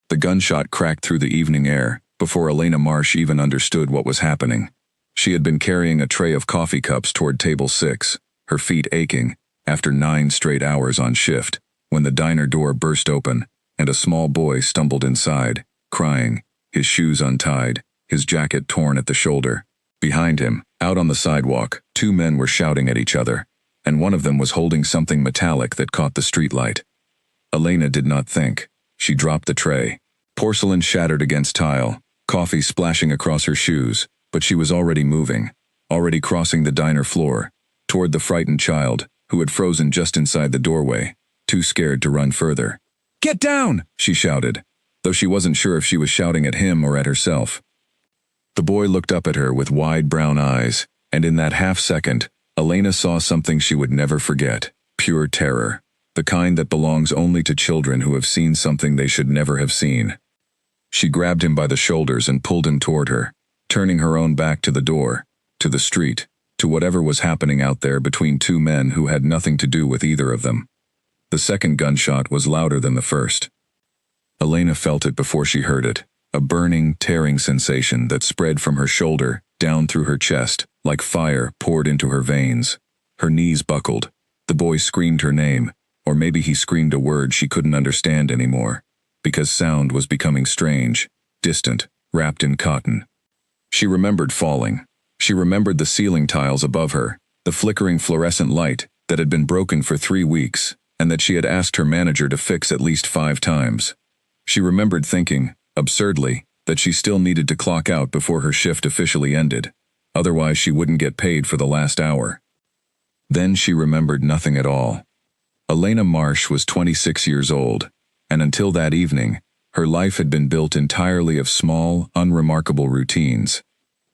The gunshot cracked through the evening air before Elena Marsh even understood what was happening. She had been carrying a tray of coffee cups toward table 6, her feet aching, after 9 straight hours on shift, when the diner door burst open and a small boy stumbled inside, crying, his shoes untied, his jacket torn at the shoulder. Behind him, out on the sidewalk, 2 men were shouting at each other, and one of them was holding something metallic that caught the streetlight. Elena did not think. She dropped the tray. Porcelain shattered against tile, coffee splashing across her shoes, but she was already moving, already crossing the diner floor, toward the frightened child, who had frozen just inside the doorway, too scared to run further. "Get down!" she shouted, though she wasn't sure if she was shouting at him or at herself. The boy looked up at her with wide brown eyes, and in that half-second, Elena saw something she would never forget, pure terror, the kind that belongs only to children who have seen something they should never have seen. She grabbed him by the shoulders and pulled him toward her, turning her own back to the door, to the street, to whatever was happening out there between 2 men who had nothing to do with either of them. The second gunshot was louder than the first. Elena felt it before she heard it, a burning, tearing sensation that spread from her shoulder down through her chest, like fire poured into her veins. Her knees buckled. The boy screamed her name, or maybe he screamed a word she couldn't understand anymore, because sound was becoming strange, distant, wrapped in cotton. She remembered falling. She remembered the ceiling tiles above her, the flickering fluorescent light that had been broken for 3 weeks, and that she had asked her manager to fix at least 5 times. She remembered thinking, absurdly, that she still needed to clock out before her shift officially ended, otherwise she wouldn't get paid for the last hour. Then she remembered nothing at all. Elena Marsh was 26 years old, and until that evening, her life had been built entirely of small, unremarkable routines.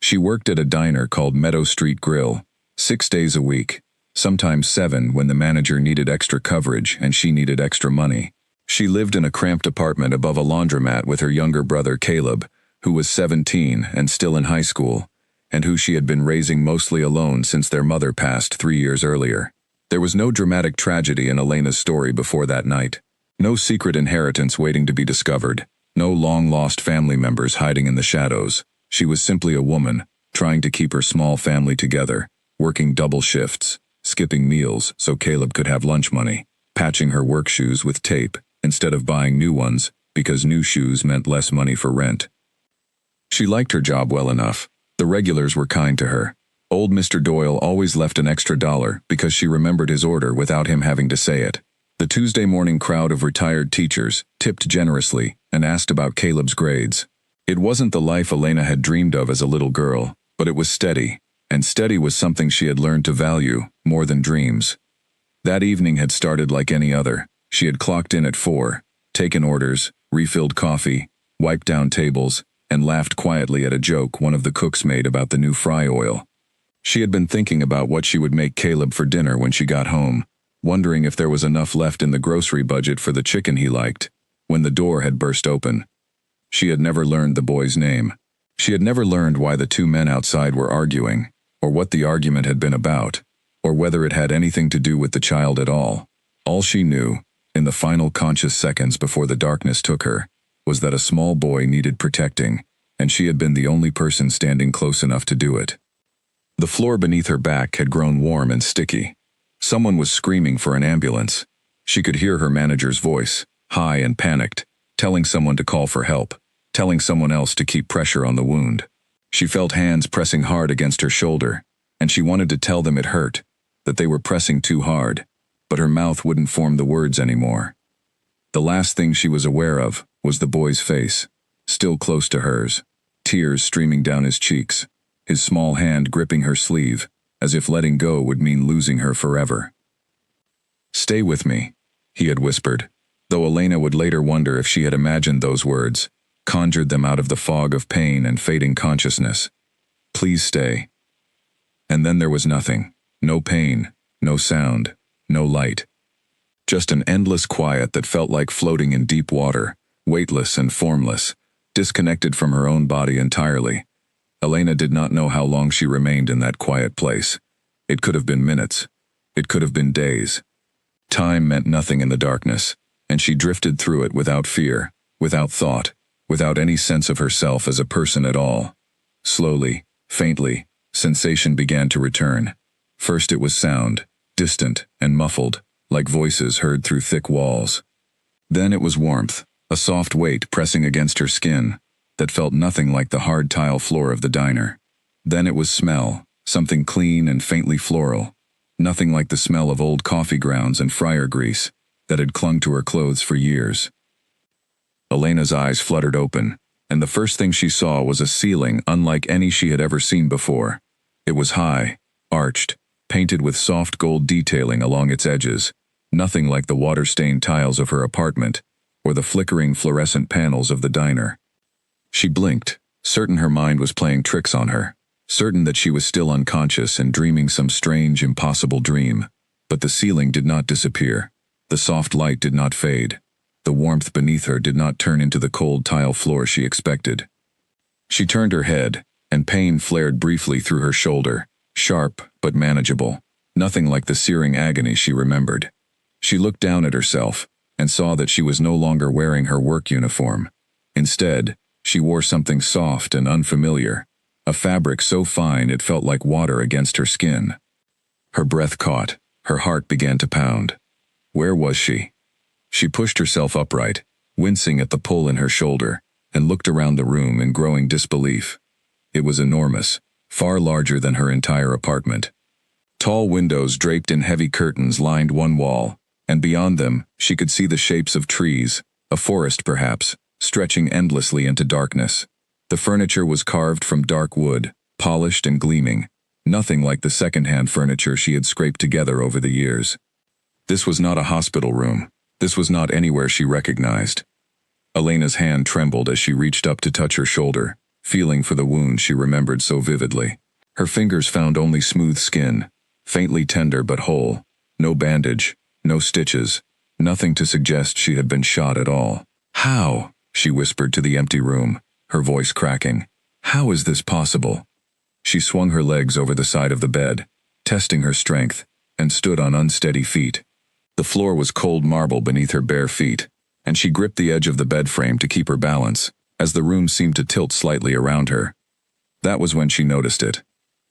She worked at a diner called Meadow Street Grill, 6 days a week, sometimes 7 when the manager needed extra coverage and she needed extra money. She lived in a cramped apartment above a laundromat with her younger brother Caleb, who was 17 and still in high school, and who she had been raising mostly alone since their mother passed 3 years earlier. There was no dramatic tragedy in Elena's story before that night. No secret inheritance waiting to be discovered. No long-lost family members hiding in the shadows. She was simply a woman, trying to keep her small family together, working double shifts, skipping meals so Caleb could have lunch money, patching her work shoes with tape instead of buying new ones because new shoes meant less money for rent. She liked her job well enough. The regulars were kind to her. Old Mr. Doyle always left an extra $1 because she remembered his order without him having to say it. The Tuesday morning crowd of retired teachers tipped generously and asked about Caleb's grades. It wasn't the life Elena had dreamed of as a little girl, but it was steady, and steady was something she had learned to value more than dreams. That evening had started like any other. She had clocked in at 4, taken orders, refilled coffee, wiped down tables, and laughed quietly at a joke one of the cooks made about the new fry oil. She had been thinking about what she would make Caleb for dinner when she got home, wondering if there was enough left in the grocery budget for the chicken he liked, when the door had burst open. She had never learned the boy's name. She had never learned why the 2 men outside were arguing, or what the argument had been about, or whether it had anything to do with the child at all. All she knew, in the final conscious seconds before the darkness took her, was that a small boy needed protecting, and she had been the only person standing close enough to do it. The floor beneath her back had grown warm and sticky. Someone was screaming for an ambulance. She could hear her manager's voice, high and panicked, telling someone to call for help, telling someone else to keep pressure on the wound. She felt hands pressing hard against her shoulder, and she wanted to tell them it hurt, that they were pressing too hard, but her mouth wouldn't form the words anymore. The last thing she was aware of was the boy's face, still close to hers, tears streaming down his cheeks, his small hand gripping her sleeve, as if letting go would mean losing her forever. "Stay with me," he had whispered, though Elena would later wonder if she had imagined those words, conjured them out of the fog of pain and fading consciousness. "Please stay." And then there was nothing, no pain, no sound, no light. Just an endless quiet that felt like floating in deep water, weightless and formless, disconnected from her own body entirely. Elena did not know how long she remained in that quiet place. It could have been minutes. It could have been days. Time meant nothing in the darkness, and she drifted through it without fear, without thought, without any sense of herself as a person at all. Slowly, faintly, sensation began to return. First it was sound, distant and muffled, like voices heard through thick walls. Then it was warmth, a soft weight pressing against her skin, that felt nothing like the hard tile floor of the diner. Then it was smell, something clean and faintly floral, nothing like the smell of old coffee grounds and fryer grease that had clung to her clothes for years. Elena's eyes fluttered open, and the first thing she saw was a ceiling unlike any she had ever seen before. It was high, arched, painted with soft gold detailing along its edges, nothing like the water-stained tiles of her apartment or the flickering fluorescent panels of the diner. She blinked, certain her mind was playing tricks on her, certain that she was still unconscious and dreaming some strange, impossible dream. But the ceiling did not disappear. The soft light did not fade. The warmth beneath her did not turn into the cold tile floor she expected. She turned her head, and pain flared briefly through her shoulder, sharp but manageable, nothing like the searing agony she remembered. She looked down at herself, and saw that she was no longer wearing her work uniform. Instead, she wore something soft and unfamiliar, a fabric so fine it felt like water against her skin. Her breath caught, her heart began to pound. Where was she? She pushed herself upright, wincing at the pull in her shoulder, and looked around the room in growing disbelief. It was enormous, far larger than her entire apartment. Tall windows draped in heavy curtains lined one wall, and beyond them she could see the shapes of trees, a forest perhaps, stretching endlessly into darkness. The furniture was carved from dark wood, polished and gleaming, nothing like the second-hand furniture she had scraped together over the years. This was not a hospital room. This was not anywhere she recognized. Elena's hand trembled as she reached up to touch her shoulder, feeling for the wound she remembered so vividly. Her fingers found only smooth skin, faintly tender but whole, no bandage, no stitches, nothing to suggest she had been shot at all. "How?" she whispered to the empty room, her voice cracking. "How is this possible?" She swung her legs over the side of the bed, testing her strength, and stood on unsteady feet. The floor was cold marble beneath her bare feet, and she gripped the edge of the bed frame to keep her balance, as the room seemed to tilt slightly around her. That was when she noticed it.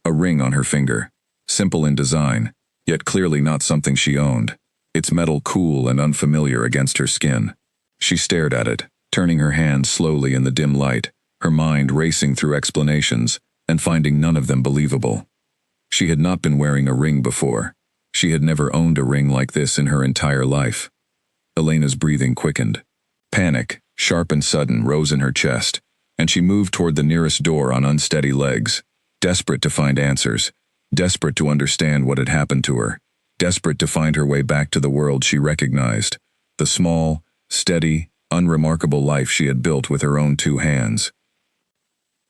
A ring on her finger, simple in design, yet clearly not something she owned, its metal cool and unfamiliar against her skin. She stared at it, turning her hand slowly in the dim light, her mind racing through explanations, and finding none of them believable. She had not been wearing a ring before. She had never owned a ring like this in her entire life. Elena's breathing quickened. Panic, sharp and sudden, rose in her chest, and she moved toward the nearest door on unsteady legs, desperate to find answers, desperate to understand what had happened to her, desperate to find her way back to the world she recognized, the small, steady, unremarkable life she had built with her own two hands.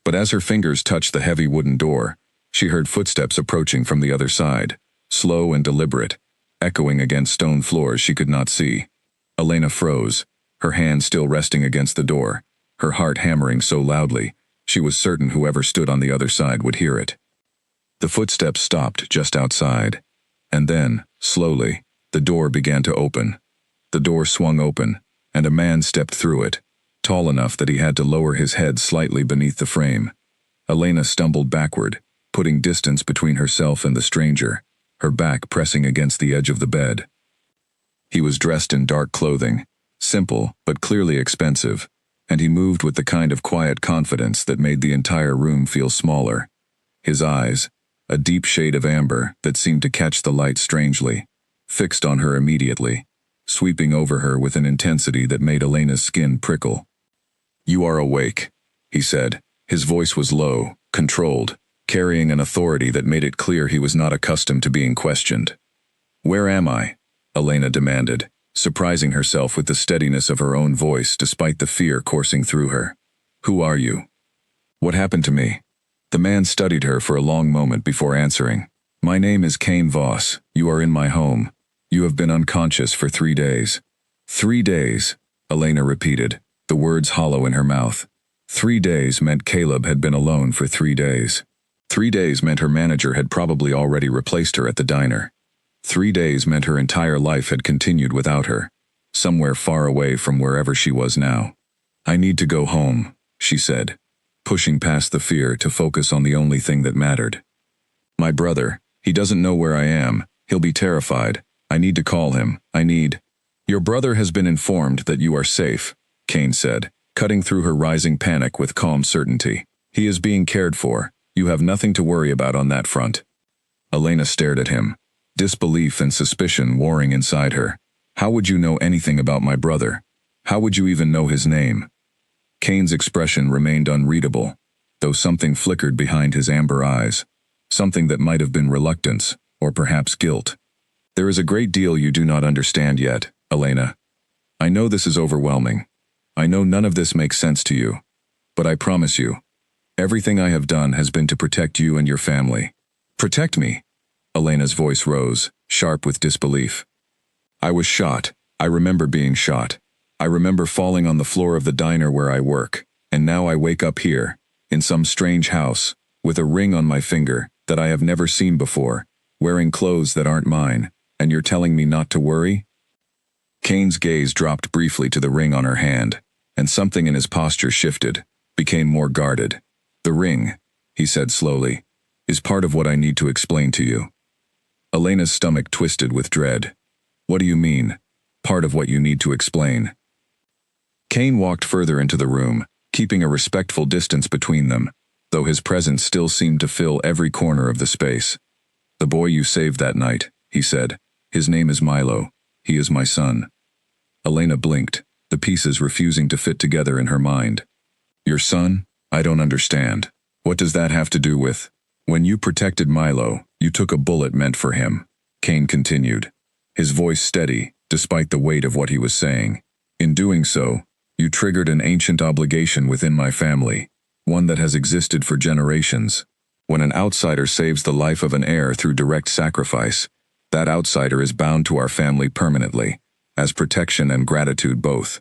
But as her fingers touched the heavy wooden door, she heard footsteps approaching from the other side, slow and deliberate, echoing against stone floors she could not see. Elena froze, her hand still resting against the door, her heart hammering so loudly, she was certain whoever stood on the other side would hear it. The footsteps stopped just outside, and then, slowly, the door began to open. The door swung open, and a man stepped through it, tall enough that he had to lower his head slightly beneath the frame. Elena stumbled backward, putting distance between herself and the stranger, her back pressing against the edge of the bed. He was dressed in dark clothing, simple but clearly expensive, and he moved with the kind of quiet confidence that made the entire room feel smaller. His eyes, a deep shade of amber that seemed to catch the light strangely, fixed on her immediately, sweeping over her with an intensity that made Elena's skin prickle. "You are awake," he said. His voice was low, controlled, carrying an authority that made it clear he was not accustomed to being questioned. "Where am I?" Elena demanded, surprising herself with the steadiness of her own voice despite the fear coursing through her. "Who are you? What happened to me?" The man studied her for a long moment before answering. "My name is Kane Voss. You are in my home. You have been unconscious for 3 days." 3 days, Elena repeated, the words hollow in her mouth. 3 days meant Caleb had been alone for 3 days. 3 days meant her manager had probably already replaced her at the diner. 3 days meant her entire life had continued without her, somewhere far away from wherever she was now. I need to go home, she said, pushing past the fear to focus on the only thing that mattered. My brother, he doesn't know where I am. He'll be terrified. I need to call him. Your brother has been informed that you are safe, Kane said, cutting through her rising panic with calm certainty. He is being cared for. You have nothing to worry about on that front. Elena stared at him, disbelief and suspicion warring inside her. How would you know anything about my brother? How would you even know his name? Kane's expression remained unreadable, though something flickered behind his amber eyes, something that might have been reluctance, or perhaps guilt. There is a great deal you do not understand yet, Elena. I know this is overwhelming. I know none of this makes sense to you. But I promise you, everything I have done has been to protect you and your family. Protect me? Elena's voice rose, sharp with disbelief. I was shot. I remember being shot. I remember falling on the floor of the diner where I work, and now I wake up here, in some strange house, with a ring on my finger that I have never seen before, wearing clothes that aren't mine, and you're telling me not to worry? Kane's gaze dropped briefly to the ring on her hand, and something in his posture shifted, became more guarded. The ring, he said slowly, is part of what I need to explain to you. Elena's stomach twisted with dread. What do you mean, part of what you need to explain? Kane walked further into the room, keeping a respectful distance between them, though his presence still seemed to fill every corner of the space. The boy you saved that night, he said. His name is Milo. He is my son. Elena blinked, the pieces refusing to fit together in her mind. Your son? I don't understand. What does that have to do with? When you protected Milo, you took a bullet meant for him, Kane continued, his voice steady, despite the weight of what he was saying. In doing so, you triggered an ancient obligation within my family, one that has existed for generations. When an outsider saves the life of an heir through direct sacrifice, that outsider is bound to our family permanently, as protection and gratitude both.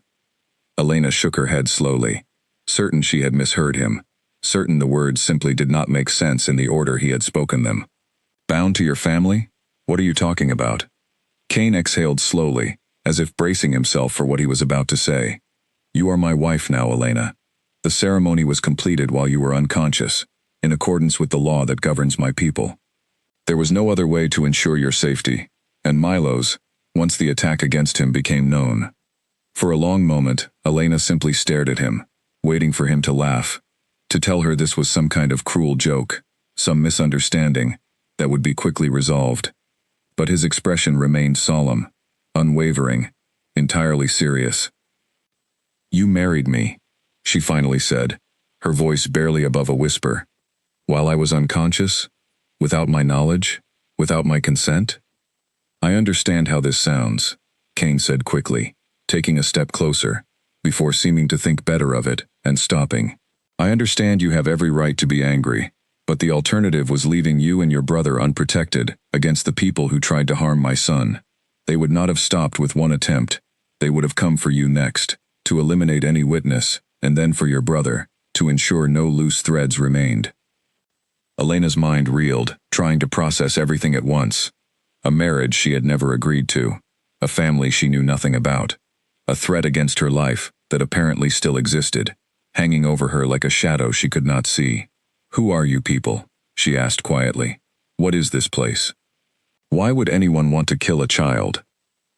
Elena shook her head slowly, certain she had misheard him, certain the words simply did not make sense in the order he had spoken them. Bound to your family? What are you talking about? Kane exhaled slowly, as if bracing himself for what he was about to say. You are my wife now, Elena. The ceremony was completed while you were unconscious, in accordance with the law that governs my people. There was no other way to ensure your safety, and Milo's, once the attack against him became known. For a long moment, Elena simply stared at him, waiting for him to laugh, to tell her this was some kind of cruel joke, some misunderstanding, that would be quickly resolved. But his expression remained solemn, unwavering, entirely serious. You married me, she finally said, her voice barely above a whisper. While I was unconscious? Without my knowledge? Without my consent? I understand how this sounds, Kane said quickly, taking a step closer, before seeming to think better of it, and stopping. I understand you have every right to be angry, but the alternative was leaving you and your brother unprotected against the people who tried to harm my son. They would not have stopped with one attempt. They would have come for you next, to eliminate any witness, and then for your brother, to ensure no loose threads remained. Elena's mind reeled, trying to process everything at once. A marriage she had never agreed to, a family she knew nothing about, a threat against her life that apparently still existed, hanging over her like a shadow she could not see. Who are you people? She asked quietly. What is this place? Why would anyone want to kill a child?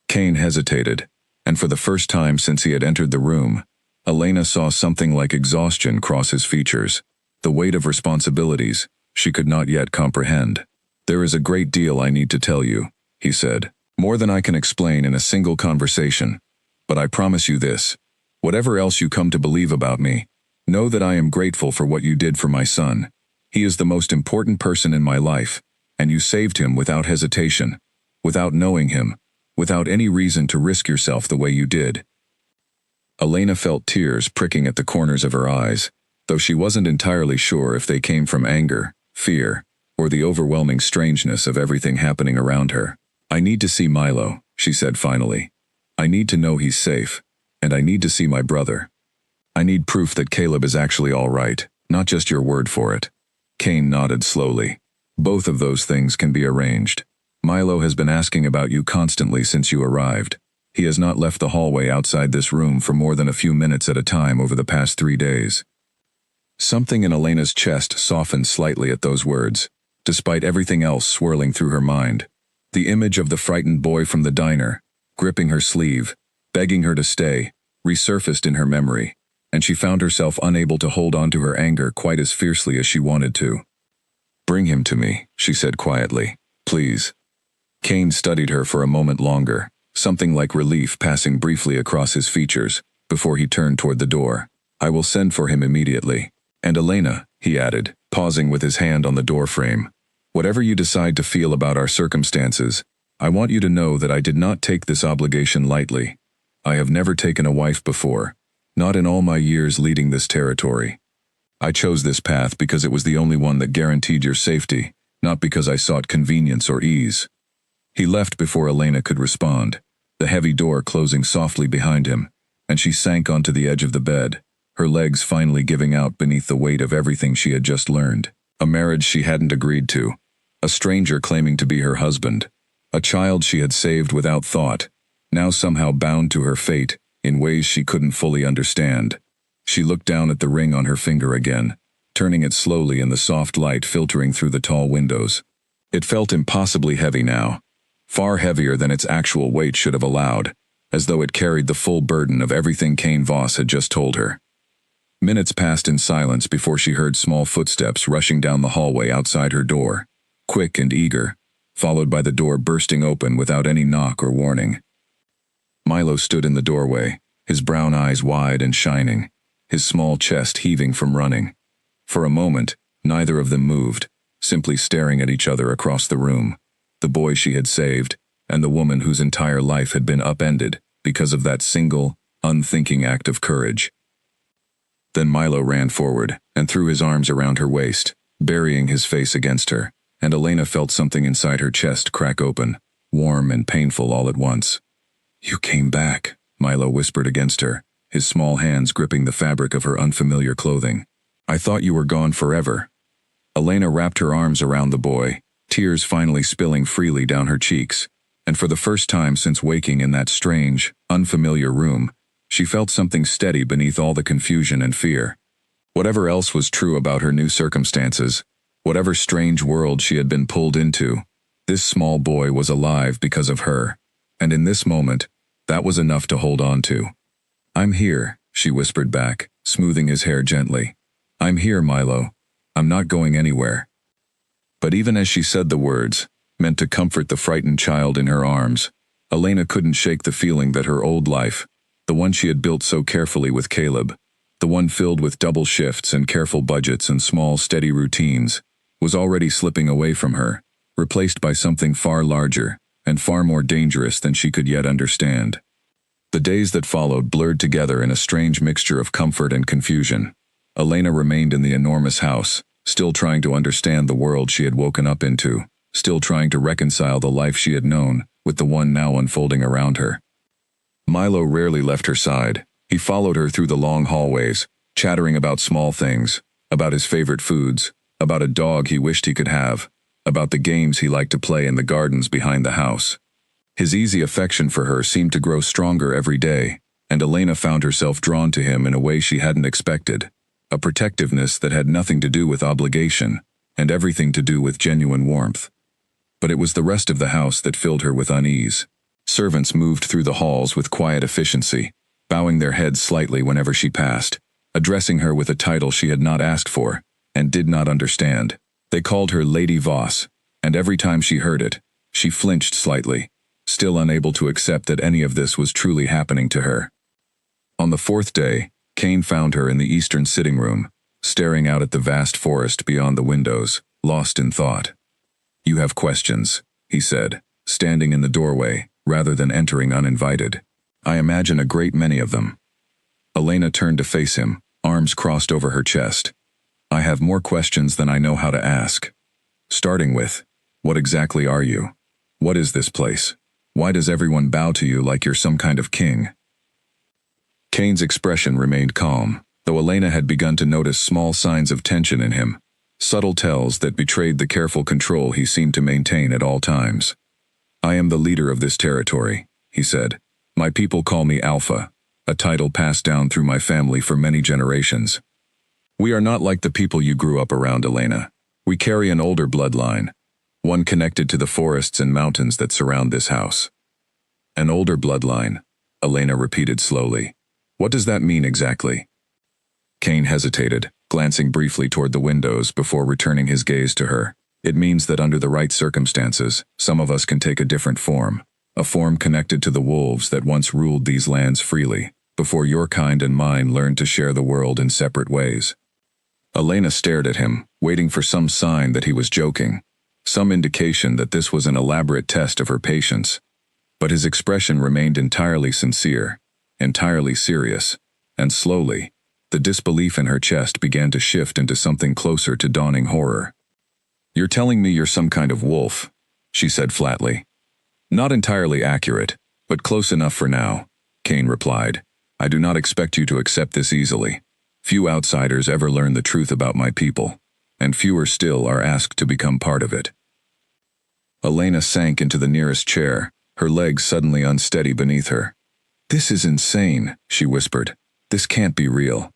Kane hesitated, and for the first time since he had entered the room, Elena saw something like exhaustion cross his features, the weight of responsibilities she could not yet comprehend. There is a great deal I need to tell you, he said, more than I can explain in a single conversation. But I promise you this, whatever else you come to believe about me, know that I am grateful for what you did for my son. He is the most important person in my life, and you saved him without hesitation, without knowing him, without any reason to risk yourself the way you did. Elena felt tears pricking at the corners of her eyes, though she wasn't entirely sure if they came from anger, fear, or the overwhelming strangeness of everything happening around her. I need to see Milo, she said finally. I need to know he's safe, and I need to see my brother. I need proof that Caleb is actually all right, not just your word for it. Kane nodded slowly. Both of those things can be arranged. Milo has been asking about you constantly since you arrived. He has not left the hallway outside this room for more than a few minutes at a time over the past 3 days. Something in Elena's chest softened slightly at those words, despite everything else swirling through her mind. The image of the frightened boy from the diner, gripping her sleeve, begging her to stay, resurfaced in her memory, and she found herself unable to hold on to her anger quite as fiercely as she wanted to. "Bring him to me," she said quietly. "Please." Kane studied her for a moment longer, something like relief passing briefly across his features, before he turned toward the door. "I will send for him immediately. And Elena," he added, pausing with his hand on the doorframe, "whatever you decide to feel about our circumstances, I want you to know that I did not take this obligation lightly. I have never taken a wife before, not in all my years leading this territory. I chose this path because it was the only one that guaranteed your safety, not because I sought convenience or ease." He left before Elena could respond, the heavy door closing softly behind him, and she sank onto the edge of the bed, her legs finally giving out beneath the weight of everything she had just learned. A marriage she hadn't agreed to, a stranger claiming to be her husband, a child she had saved without thought, now somehow bound to her fate in ways she couldn't fully understand. She looked down at the ring on her finger again, turning it slowly in the soft light filtering through the tall windows. It felt impossibly heavy now, far heavier than its actual weight should have allowed, as though it carried the full burden of everything Kane Voss had just told her. Minutes passed in silence before she heard small footsteps rushing down the hallway outside her door, quick and eager, followed by the door bursting open without any knock or warning. Milo stood in the doorway, his brown eyes wide and shining, his small chest heaving from running. For a moment, neither of them moved, simply staring at each other across the room, the boy she had saved, and the woman whose entire life had been upended because of that single, unthinking act of courage. Then Milo ran forward and threw his arms around her waist, burying his face against her, and Elena felt something inside her chest crack open, warm and painful all at once. "You came back," Milo whispered against her, his small hands gripping the fabric of her unfamiliar clothing. "I thought you were gone forever." Elena wrapped her arms around the boy, tears finally spilling freely down her cheeks, and for the first time since waking in that strange, unfamiliar room, she felt something steady beneath all the confusion and fear. Whatever else was true about her new circumstances, whatever strange world she had been pulled into, this small boy was alive because of her, and in this moment, that was enough to hold on to. "I'm here," she whispered back, smoothing his hair gently. "I'm here, Milo. I'm not going anywhere." But even as she said the words, meant to comfort the frightened child in her arms, Elena couldn't shake the feeling that her old life, the one she had built so carefully with Caleb, the one filled with double shifts and careful budgets and small, steady routines, was already slipping away from her, replaced by something far larger and far more dangerous than she could yet understand. The days that followed blurred together in a strange mixture of comfort and confusion. Elena remained in the enormous house, still trying to understand the world she had woken up into, still trying to reconcile the life she had known with the one now unfolding around her. Milo rarely left her side. He followed her through the long hallways, chattering about small things, about his favorite foods, about a dog he wished he could have, about the games he liked to play in the gardens behind the house. His easy affection for her seemed to grow stronger every day, and Elena found herself drawn to him in a way she hadn't expected, a protectiveness that had nothing to do with obligation, and everything to do with genuine warmth. But it was the rest of the house that filled her with unease. Servants moved through the halls with quiet efficiency, bowing their heads slightly whenever she passed, addressing her with a title she had not asked for, and did not understand. They called her Lady Voss, and every time she heard it, she flinched slightly, still unable to accept that any of this was truly happening to her. On the fourth day, Kane found her in the eastern sitting room, staring out at the vast forest beyond the windows, lost in thought. "You have questions," he said, standing in the doorway, rather than entering uninvited. "I imagine a great many of them." Elena turned to face him, arms crossed over her chest. "I have more questions than I know how to ask. Starting with, what exactly are you? What is this place? Why does everyone bow to you like you're some kind of king?" Kane's expression remained calm, though Elena had begun to notice small signs of tension in him, subtle tells that betrayed the careful control he seemed to maintain at all times. "I am the leader of this territory," he said, My people call me Alpha, a title passed down through my family for many generations. We are not like the people you grew up around, Elena. We carry an older bloodline, one connected to the forests and mountains that surround this house. An older bloodline, Elena repeated slowly. What does that mean exactly? Kane hesitated, glancing briefly toward the windows before returning his gaze to her. It means that under the right circumstances, some of us can take a different form, a form connected to the wolves that once ruled these lands freely, before your kind and mine learned to share the world in separate ways. Elena stared at him, waiting for some sign that he was joking, some indication that this was an elaborate test of her patience. But his expression remained entirely sincere, entirely serious, and slowly, the disbelief in her chest began to shift into something closer to dawning horror. You're telling me you're some kind of wolf, she said flatly. Not entirely accurate, but close enough for now, Kane replied. I do not expect you to accept this easily. Few outsiders ever learn the truth about my people, and fewer still are asked to become part of it. Elena sank into the nearest chair, her legs suddenly unsteady beneath her. This is insane, she whispered. This can't be real.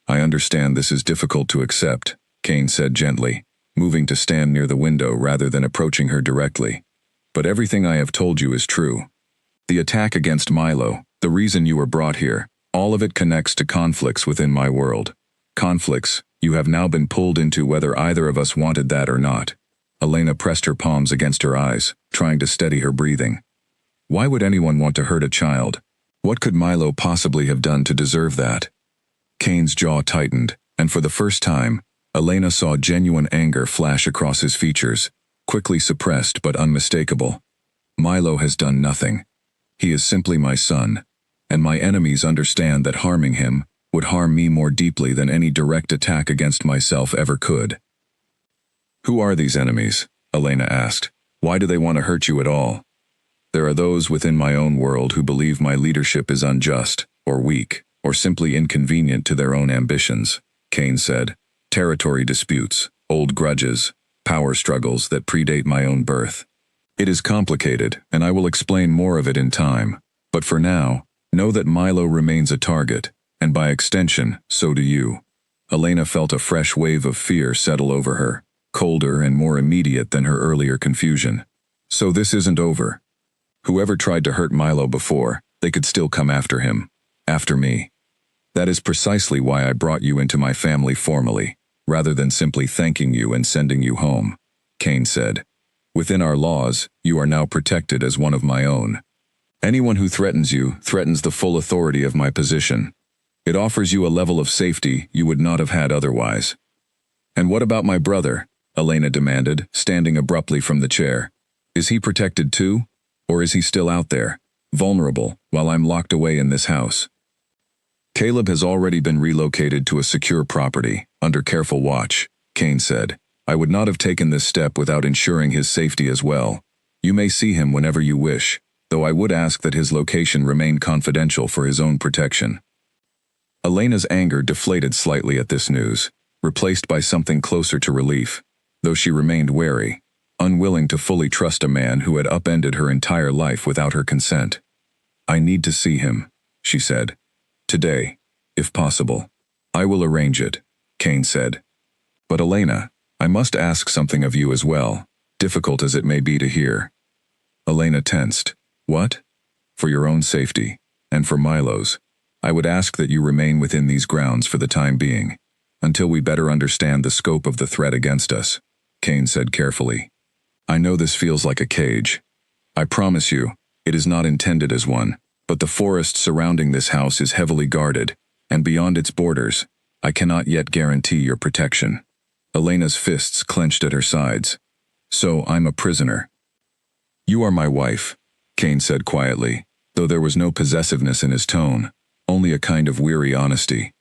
I understand this is difficult to accept, Kane said gently, moving to stand near the window rather than approaching her directly. But everything I have told you is true. The attack against Milo, the reason you were brought here, all of it connects to conflicts within my world. Conflicts you have now been pulled into whether either of us wanted that or not. Elena pressed her palms against her eyes, trying to steady her breathing. Why would anyone want to hurt a child? What could Milo possibly have done to deserve that? Kane's jaw tightened, and for the first time, Elena saw genuine anger flash across his features, quickly suppressed but unmistakable. Milo has done nothing. He is simply my son, and my enemies understand that harming him would harm me more deeply than any direct attack against myself ever could. Who are these enemies? Elena asked. Why do they want to hurt you at all? There are those within my own world who believe my leadership is unjust, or weak, or simply inconvenient to their own ambitions, Kane said. Territory disputes, old grudges, power struggles that predate my own birth. It is complicated, and I will explain more of it in time. But for now, know that Milo remains a target, and by extension, so do you. Elena felt a fresh wave of fear settle over her, colder and more immediate than her earlier confusion. So this isn't over. Whoever tried to hurt Milo before, they could still come after him. After me. That is precisely why I brought you into my family formally, rather than simply thanking you and sending you home, Kane said. Within our laws, you are now protected as one of my own. Anyone who threatens you threatens the full authority of my position. It offers you a level of safety you would not have had otherwise. And what about my brother? Elena demanded, standing abruptly from the chair. Is he protected too? Or is he still out there, vulnerable, while I'm locked away in this house? Caleb has already been relocated to a secure property, under careful watch, Kane said. I would not have taken this step without ensuring his safety as well. You may see him whenever you wish, though I would ask that his location remain confidential for his own protection. Elena's anger deflated slightly at this news, replaced by something closer to relief, though she remained wary, unwilling to fully trust a man who had upended her entire life without her consent. I need to see him, she said. Today, if possible. I will arrange it, Kane said. But Elena, I must ask something of you as well, difficult as it may be to hear. Elena tensed. What? For your own safety, and for Milo's, I would ask that you remain within these grounds for the time being, until we better understand the scope of the threat against us, Kane said carefully. I know this feels like a cage. I promise you, it is not intended as one, but the forest surrounding this house is heavily guarded, and beyond its borders, I cannot yet guarantee your protection. Elena's fists clenched at her sides. So I'm a prisoner. You are my wife, Kane said quietly, though there was no possessiveness in his tone, only a kind of weary honesty.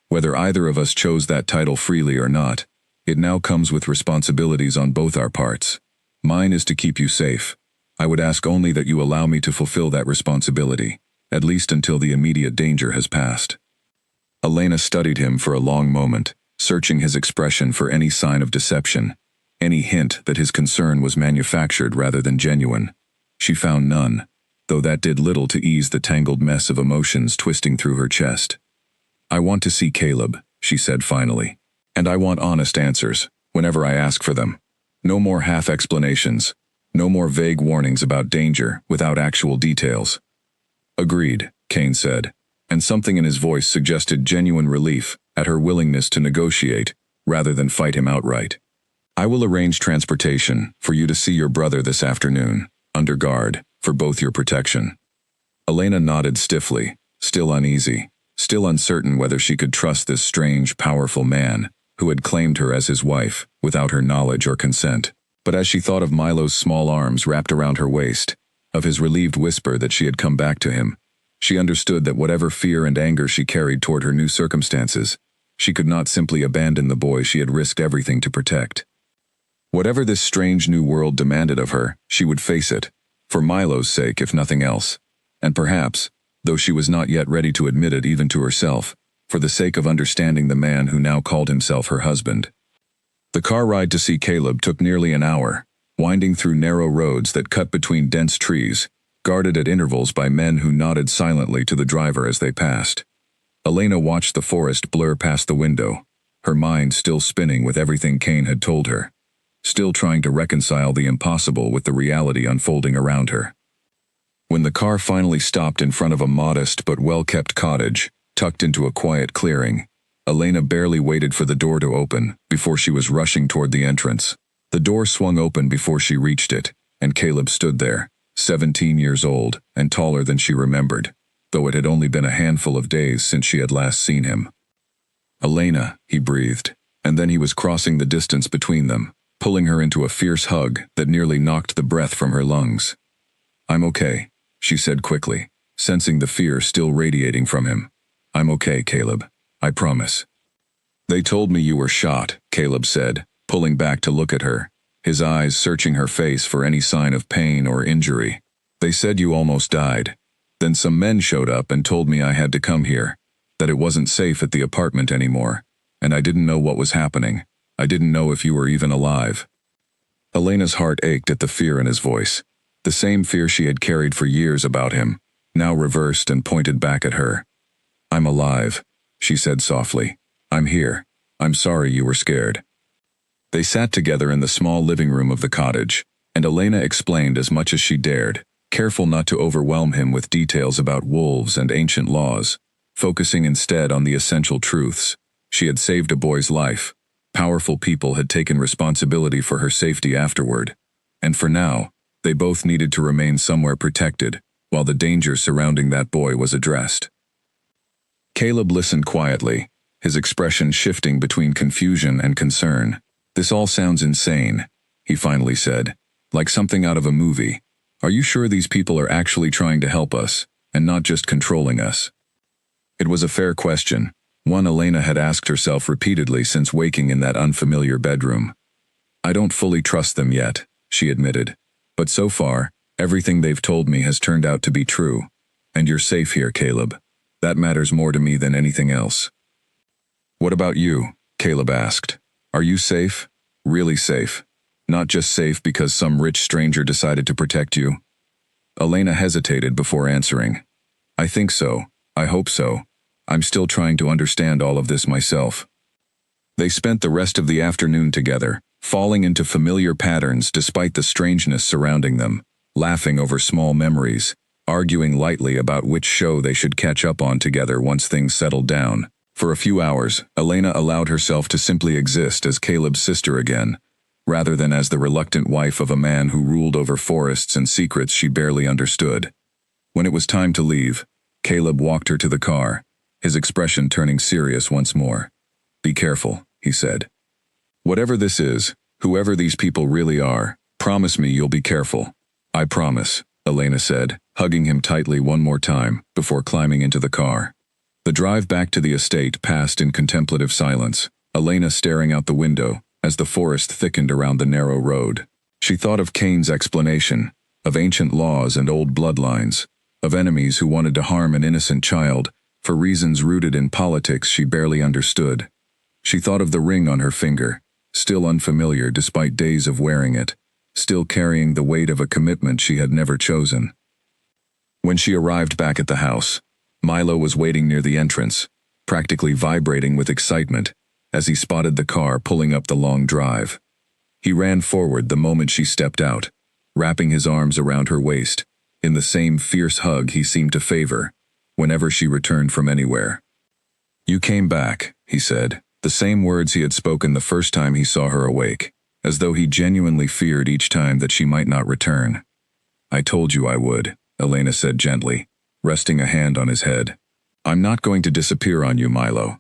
Whether either of us chose that title freely or not, it now comes with responsibilities on both our parts. Mine is to keep you safe. I would ask only that you allow me to fulfill that responsibility, at least until the immediate danger has passed. Elena studied him for a long moment, searching his expression for any sign of deception, any hint that his concern was manufactured rather than genuine. She found none, though that did little to ease the tangled mess of emotions twisting through her chest. "I want to see Caleb," she said finally. "And I want honest answers, whenever I ask for them. No more half explanations. No more vague warnings about danger without actual details." "Agreed," Kane said, and something in his voice suggested genuine relief at her willingness to negotiate rather than fight him outright. "I will arrange transportation for you to see your brother this afternoon, under guard, for both your protection." Elena nodded stiffly, still uneasy, still uncertain whether she could trust this strange, powerful man who had claimed her as his wife without her knowledge or consent. But as she thought of Milo's small arms wrapped around her waist, of his relieved whisper that she had come back to him, she understood that whatever fear and anger she carried toward her new circumstances, she could not simply abandon the boy she had risked everything to protect. Whatever this strange new world demanded of her, she would face it, for Milo's sake if nothing else, and perhaps, though she was not yet ready to admit it even to herself, for the sake of understanding the man who now called himself her husband. The car ride to see Caleb took nearly an hour, winding through narrow roads that cut between dense trees, guarded at intervals by men who nodded silently to the driver as they passed. Elena watched the forest blur past the window, her mind still spinning with everything Kane had told her, still trying to reconcile the impossible with the reality unfolding around her. When the car finally stopped in front of a modest but well-kept cottage, tucked into a quiet clearing, Elena barely waited for the door to open before she was rushing toward the entrance. The door swung open before she reached it, and Caleb stood there, 17 years old and taller than she remembered, though it had only been a handful of days since she had last seen him. "Elena," he breathed, and then he was crossing the distance between them, pulling her into a fierce hug that nearly knocked the breath from her lungs. "I'm okay," she said quickly, sensing the fear still radiating from him. "I'm okay, Caleb. I promise." "They told me you were shot," Caleb said, pulling back to look at her, his eyes searching her face for any sign of pain or injury. "They said you almost died. Then some men showed up and told me I had to come here, that it wasn't safe at the apartment anymore, and I didn't know what was happening. I didn't know if you were even alive." Elena's heart ached at the fear in his voice, the same fear she had carried for years about him, now reversed and pointed back at her. "I'm alive," she said softly. "I'm here. I'm sorry you were scared." They sat together in the small living room of the cottage, and Elena explained as much as she dared, careful not to overwhelm him with details about wolves and ancient laws, focusing instead on the essential truths. She had saved a boy's life. Powerful people had taken responsibility for her safety afterward, and for now, they both needed to remain somewhere protected, while the danger surrounding that boy was addressed. Caleb listened quietly, his expression shifting between confusion and concern. "This all sounds insane," he finally said, "like something out of a movie. Are you sure these people are actually trying to help us, and not just controlling us?" It was a fair question, one Elena had asked herself repeatedly since waking in that unfamiliar bedroom. "I don't fully trust them yet," she admitted, "but so far, everything they've told me has turned out to be true. And you're safe here, Caleb. That matters more to me than anything else." "What about you?" Caleb asked. "Are you safe? Really safe? Not just safe because some rich stranger decided to protect you?" Elena hesitated before answering. "I think so. I hope so. I'm still trying to understand all of this myself." They spent the rest of the afternoon together, falling into familiar patterns despite the strangeness surrounding them, laughing over small memories, arguing lightly about which show they should catch up on together once things settled down. For a few hours, Elena allowed herself to simply exist as Caleb's sister again, rather than as the reluctant wife of a man who ruled over forests and secrets she barely understood. When it was time to leave, Caleb walked her to the car, his expression turning serious once more. "Be careful," he said. "Whatever this is, whoever these people really are, promise me you'll be careful." "I promise," Elena said, hugging him tightly one more time before climbing into the car. The drive back to the estate passed in contemplative silence, Elena staring out the window as the forest thickened around the narrow road. She thought of Kane's explanation, of ancient laws and old bloodlines, of enemies who wanted to harm an innocent child for reasons rooted in politics she barely understood. She thought of the ring on her finger, still unfamiliar despite days of wearing it, still carrying the weight of a commitment she had never chosen. When she arrived back at the house, Milo was waiting near the entrance, practically vibrating with excitement as he spotted the car pulling up the long drive. He ran forward the moment she stepped out, wrapping his arms around her waist, in the same fierce hug he seemed to favor whenever she returned from anywhere. "You came back," he said, the same words he had spoken the first time he saw her awake, as though he genuinely feared each time that she might not return. "I told you I would," Elena said gently, resting a hand on his head. "I'm not going to disappear on you, Milo."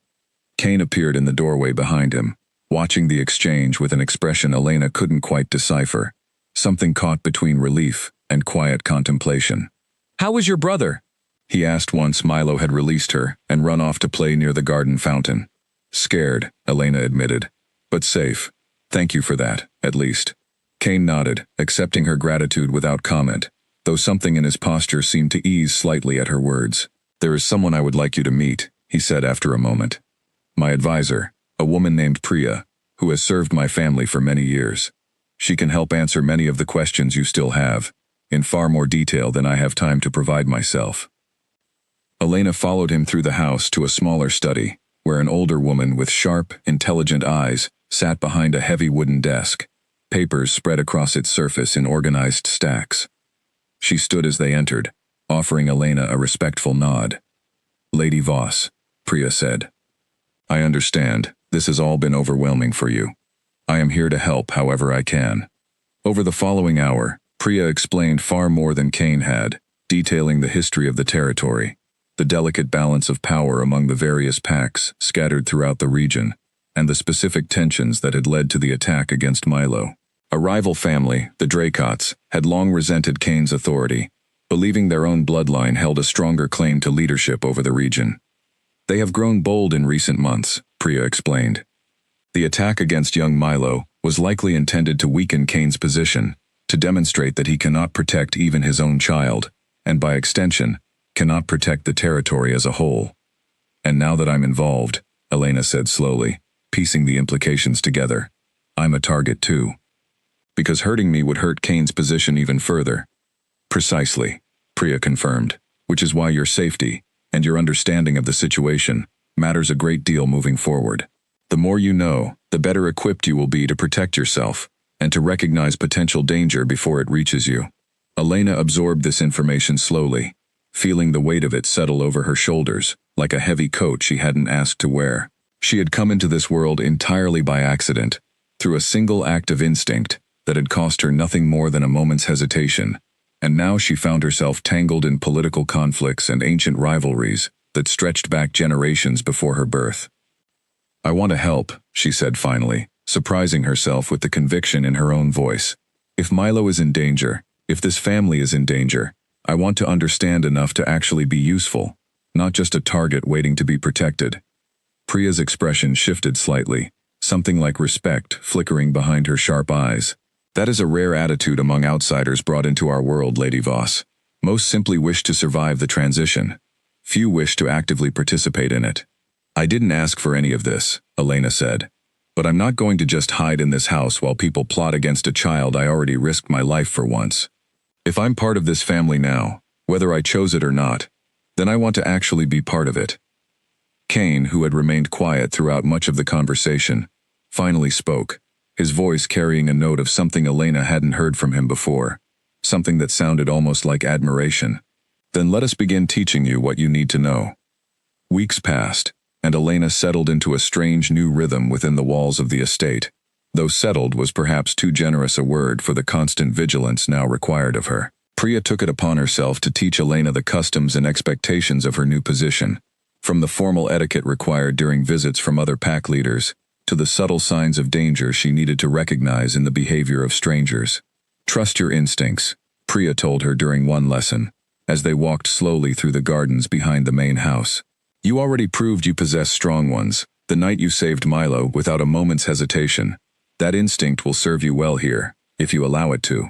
Kane appeared in the doorway behind him, watching the exchange with an expression Elena couldn't quite decipher, something caught between relief and quiet contemplation. "How was your brother?" he asked once Milo had released her and run off to play near the garden fountain. "Scared," Elena admitted, "but safe. Thank you for that, at least." Kane nodded, accepting her gratitude without comment, though something in his posture seemed to ease slightly at her words. "There is someone I would like you to meet," he said after a moment. "My advisor, a woman named Priya, who has served my family for many years. She can help answer many of the questions you still have, in far more detail than I have time to provide myself." Elena followed him through the house to a smaller study, where an older woman with sharp, intelligent eyes sat behind a heavy wooden desk, papers spread across its surface in organized stacks. She stood as they entered, offering Elena a respectful nod. "Lady Voss," Priya said. "I understand, this has all been overwhelming for you. I am here to help however I can." Over the following hour, Priya explained far more than Kane had, detailing the history of the territory, the delicate balance of power among the various packs scattered throughout the region, and the specific tensions that had led to the attack against Milo. A rival family, the Dracotts, had long resented Kane's authority, believing their own bloodline held a stronger claim to leadership over the region. "They have grown bold in recent months," Priya explained. "The attack against young Milo was likely intended to weaken Kane's position, to demonstrate that he cannot protect even his own child, and by extension, cannot protect the territory as a whole. And now that I'm involved," Elena said slowly, piecing the implications together, "I'm a target too. Because hurting me would hurt Kane's position even further." "Precisely," Priya confirmed, "which is why your safety, and your understanding of the situation, matters a great deal moving forward. The more you know, the better equipped you will be to protect yourself, and to recognize potential danger before it reaches you." Elena absorbed this information slowly, feeling the weight of it settle over her shoulders, like a heavy coat she hadn't asked to wear. She had come into this world entirely by accident, through a single act of instinct that had cost her nothing more than a moment's hesitation, and now she found herself tangled in political conflicts and ancient rivalries that stretched back generations before her birth. "I want to help," she said finally, surprising herself with the conviction in her own voice. "If Milo is in danger, if this family is in danger, I want to understand enough to actually be useful, not just a target waiting to be protected." Priya's expression shifted slightly, something like respect flickering behind her sharp eyes. "That is a rare attitude among outsiders brought into our world, Lady Voss. Most simply wish to survive the transition. Few wish to actively participate in it." "I didn't ask for any of this," Elena said. "But I'm not going to just hide in this house while people plot against a child I already risked my life for once. If I'm part of this family now, whether I chose it or not, then I want to actually be part of it." Kane, who had remained quiet throughout much of the conversation, finally spoke, his voice carrying a note of something Elena hadn't heard from him before, something that sounded almost like admiration. "Then let us begin teaching you what you need to know." Weeks passed, and Elena settled into a strange new rhythm within the walls of the estate, though settled was perhaps too generous a word for the constant vigilance now required of her. Priya took it upon herself to teach Elena the customs and expectations of her new position, from the formal etiquette required during visits from other pack leaders, to the subtle signs of danger she needed to recognize in the behavior of strangers. "Trust your instincts," Priya told her during one lesson, as they walked slowly through the gardens behind the main house. "You already proved you possess strong ones, the night you saved Milo without a moment's hesitation. That instinct will serve you well here, if you allow it to."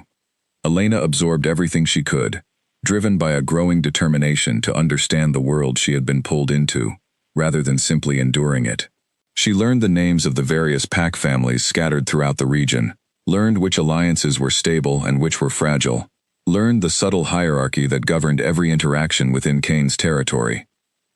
Elena absorbed everything she could, driven by a growing determination to understand the world she had been pulled into, rather than simply enduring it. She learned the names of the various pack families scattered throughout the region, learned which alliances were stable and which were fragile, learned the subtle hierarchy that governed every interaction within Kane's territory.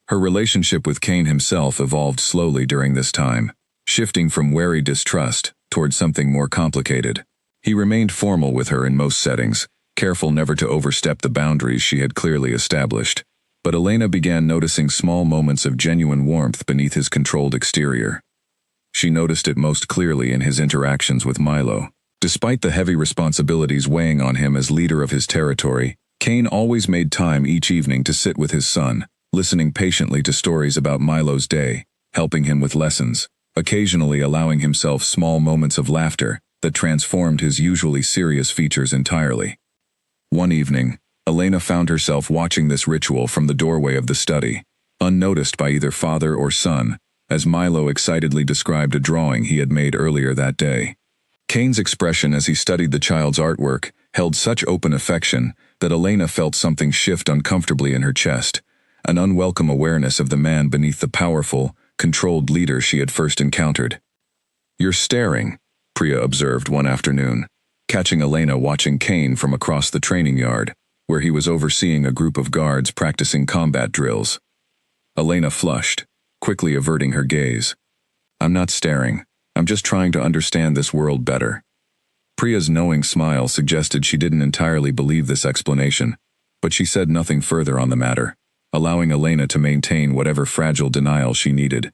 Her relationship with Kane himself evolved slowly during this time, shifting from wary distrust toward something more complicated. He remained formal with her in most settings, careful never to overstep the boundaries she had clearly established. But Elena began noticing small moments of genuine warmth beneath his controlled exterior. She noticed it most clearly in his interactions with Milo. Despite the heavy responsibilities weighing on him as leader of his territory, Kane always made time each evening to sit with his son, listening patiently to stories about Milo's day, helping him with lessons, occasionally allowing himself small moments of laughter that transformed his usually serious features entirely. One evening, Elena found herself watching this ritual from the doorway of the study, unnoticed by either father or son, as Milo excitedly described a drawing he had made earlier that day. Kane's expression as he studied the child's artwork held such open affection that Elena felt something shift uncomfortably in her chest, an unwelcome awareness of the man beneath the powerful, controlled leader she had first encountered. "You're staring," Priya observed one afternoon, catching Elena watching Kane from across the training yard, where he was overseeing a group of guards practicing combat drills. Elena flushed, quickly averting her gaze. "I'm not staring. I'm just trying to understand this world better." Priya's knowing smile suggested she didn't entirely believe this explanation, but she said nothing further on the matter, allowing Elena to maintain whatever fragile denial she needed.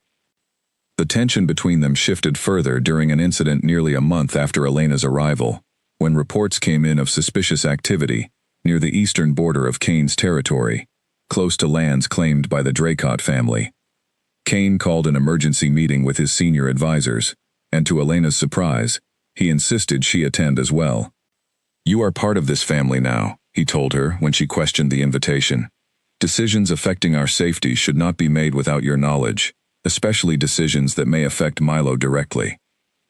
The tension between them shifted further during an incident nearly a month after Elena's arrival, when reports came in of suspicious activity near the eastern border of Kane's territory, close to lands claimed by the Dracot family. Kane called an emergency meeting with his senior advisors, and to Elena's surprise, he insisted she attend as well. "You are part of this family now," he told her when she questioned the invitation. "Decisions affecting our safety should not be made without your knowledge, especially decisions that may affect Milo directly."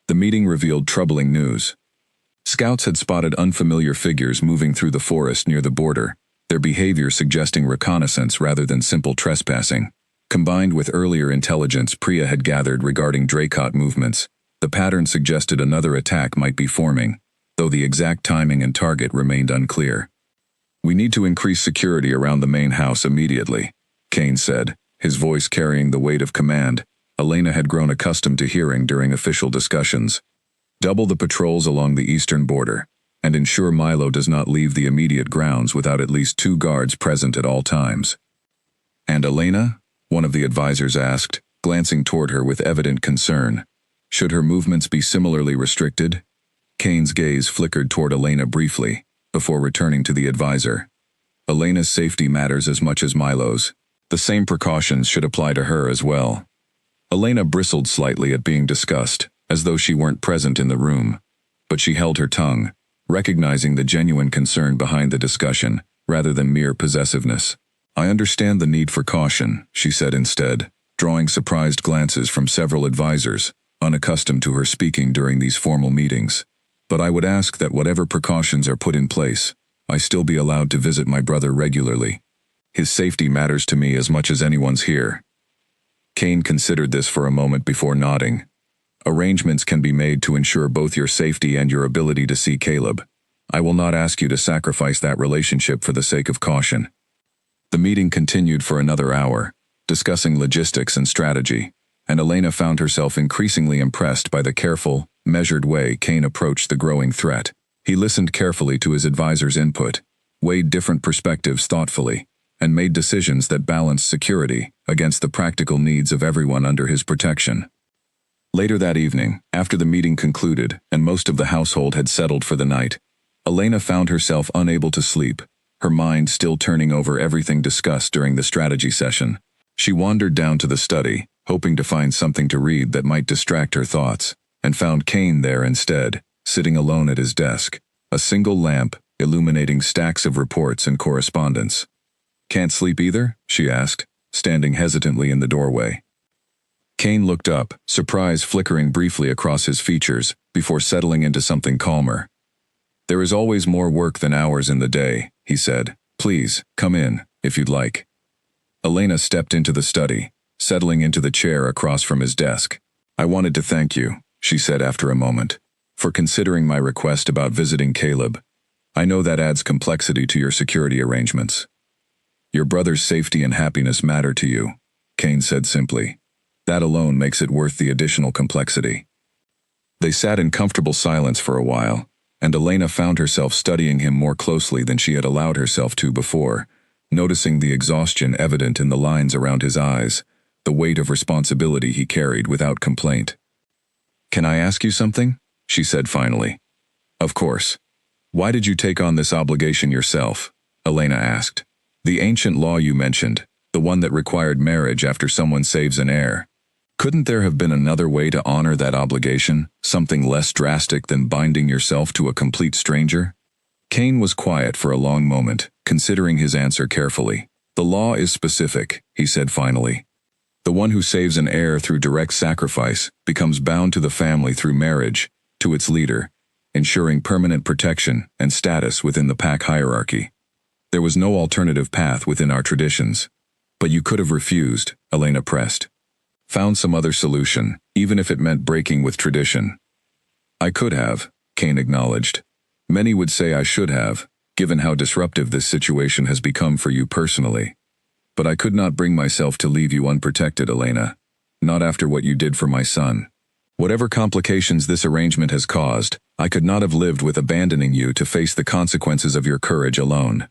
The meeting revealed troubling news. Scouts had spotted unfamiliar figures moving through the forest near the border, their behavior suggesting reconnaissance rather than simple trespassing. Combined with earlier intelligence Priya had gathered regarding Dracot movements, the pattern suggested another attack might be forming, though the exact timing and target remained unclear. "We need to increase security around the main house immediately," Kane said, his voice carrying the weight of command Elena had grown accustomed to hearing during official discussions. "Double the patrols along the eastern border, and ensure Milo does not leave the immediate grounds without at least 2 guards present at all times." "And Elena?" one of the advisors asked, glancing toward her with evident concern. "Should her movements be similarly restricted?" Kane's gaze flickered toward Elena briefly, before returning to the advisor. "Elena's safety matters as much as Milo's. The same precautions should apply to her as well." Elena bristled slightly at being discussed, as though she weren't present in the room, but she held her tongue, recognizing the genuine concern behind the discussion, rather than mere possessiveness. "I understand the need for caution," she said instead, drawing surprised glances from several advisors, unaccustomed to her speaking during these formal meetings. "But I would ask that whatever precautions are put in place, I still be allowed to visit my brother regularly. His safety matters to me as much as anyone's here." Kane considered this for a moment before nodding. "Arrangements can be made to ensure both your safety and your ability to see Caleb. I will not ask you to sacrifice that relationship for the sake of caution." The meeting continued for another hour, discussing logistics and strategy, and Elena found herself increasingly impressed by the careful, measured way Kane approached the growing threat. He listened carefully to his advisor's input, weighed different perspectives thoughtfully, and made decisions that balanced security against the practical needs of everyone under his protection. Later that evening, after the meeting concluded and most of the household had settled for the night, Elena found herself unable to sleep, her mind still turning over everything discussed during the strategy session. She wandered down to the study, hoping to find something to read that might distract her thoughts, and found Kane there instead, sitting alone at his desk, a single lamp illuminating stacks of reports and correspondence. "Can't sleep either?" she asked, standing hesitantly in the doorway. Kane looked up, surprise flickering briefly across his features, before settling into something calmer. "There is always more work than hours in the day," he said. "Please, come in, if you'd like." Elena stepped into the study, settling into the chair across from his desk. "I wanted to thank you," she said after a moment, "for considering my request about visiting Caleb. I know that adds complexity to your security arrangements. Your brother's safety and happiness matter to you, Kane said simply. That alone makes it worth the additional complexity. They sat in comfortable silence for a while, and Elena found herself studying him more closely than she had allowed herself to before, noticing the exhaustion evident in the lines around his eyes, the weight of responsibility he carried without complaint. "Can I ask you something?" she said finally. "Of course. Why did you take on this obligation yourself?" Elena asked. "The ancient law you mentioned, the one that required marriage after someone saves an heir. Couldn't there have been another way to honor that obligation, something less drastic than binding yourself to a complete stranger?" Kane was quiet for a long moment, considering his answer carefully. "The law is specific," he said finally. "The one who saves an heir through direct sacrifice becomes bound to the family through marriage, to its leader, ensuring permanent protection and status within the pack hierarchy. There was no alternative path within our traditions. But you could have refused," Elena pressed. "Found some other solution, even if it meant breaking with tradition." "I could have," Kane acknowledged. "Many would say I should have, given how disruptive this situation has become for you personally. But I could not bring myself to leave you unprotected, Elena. Not after what you did for my son. Whatever complications this arrangement has caused, I could not have lived with abandoning you to face the consequences of your courage alone."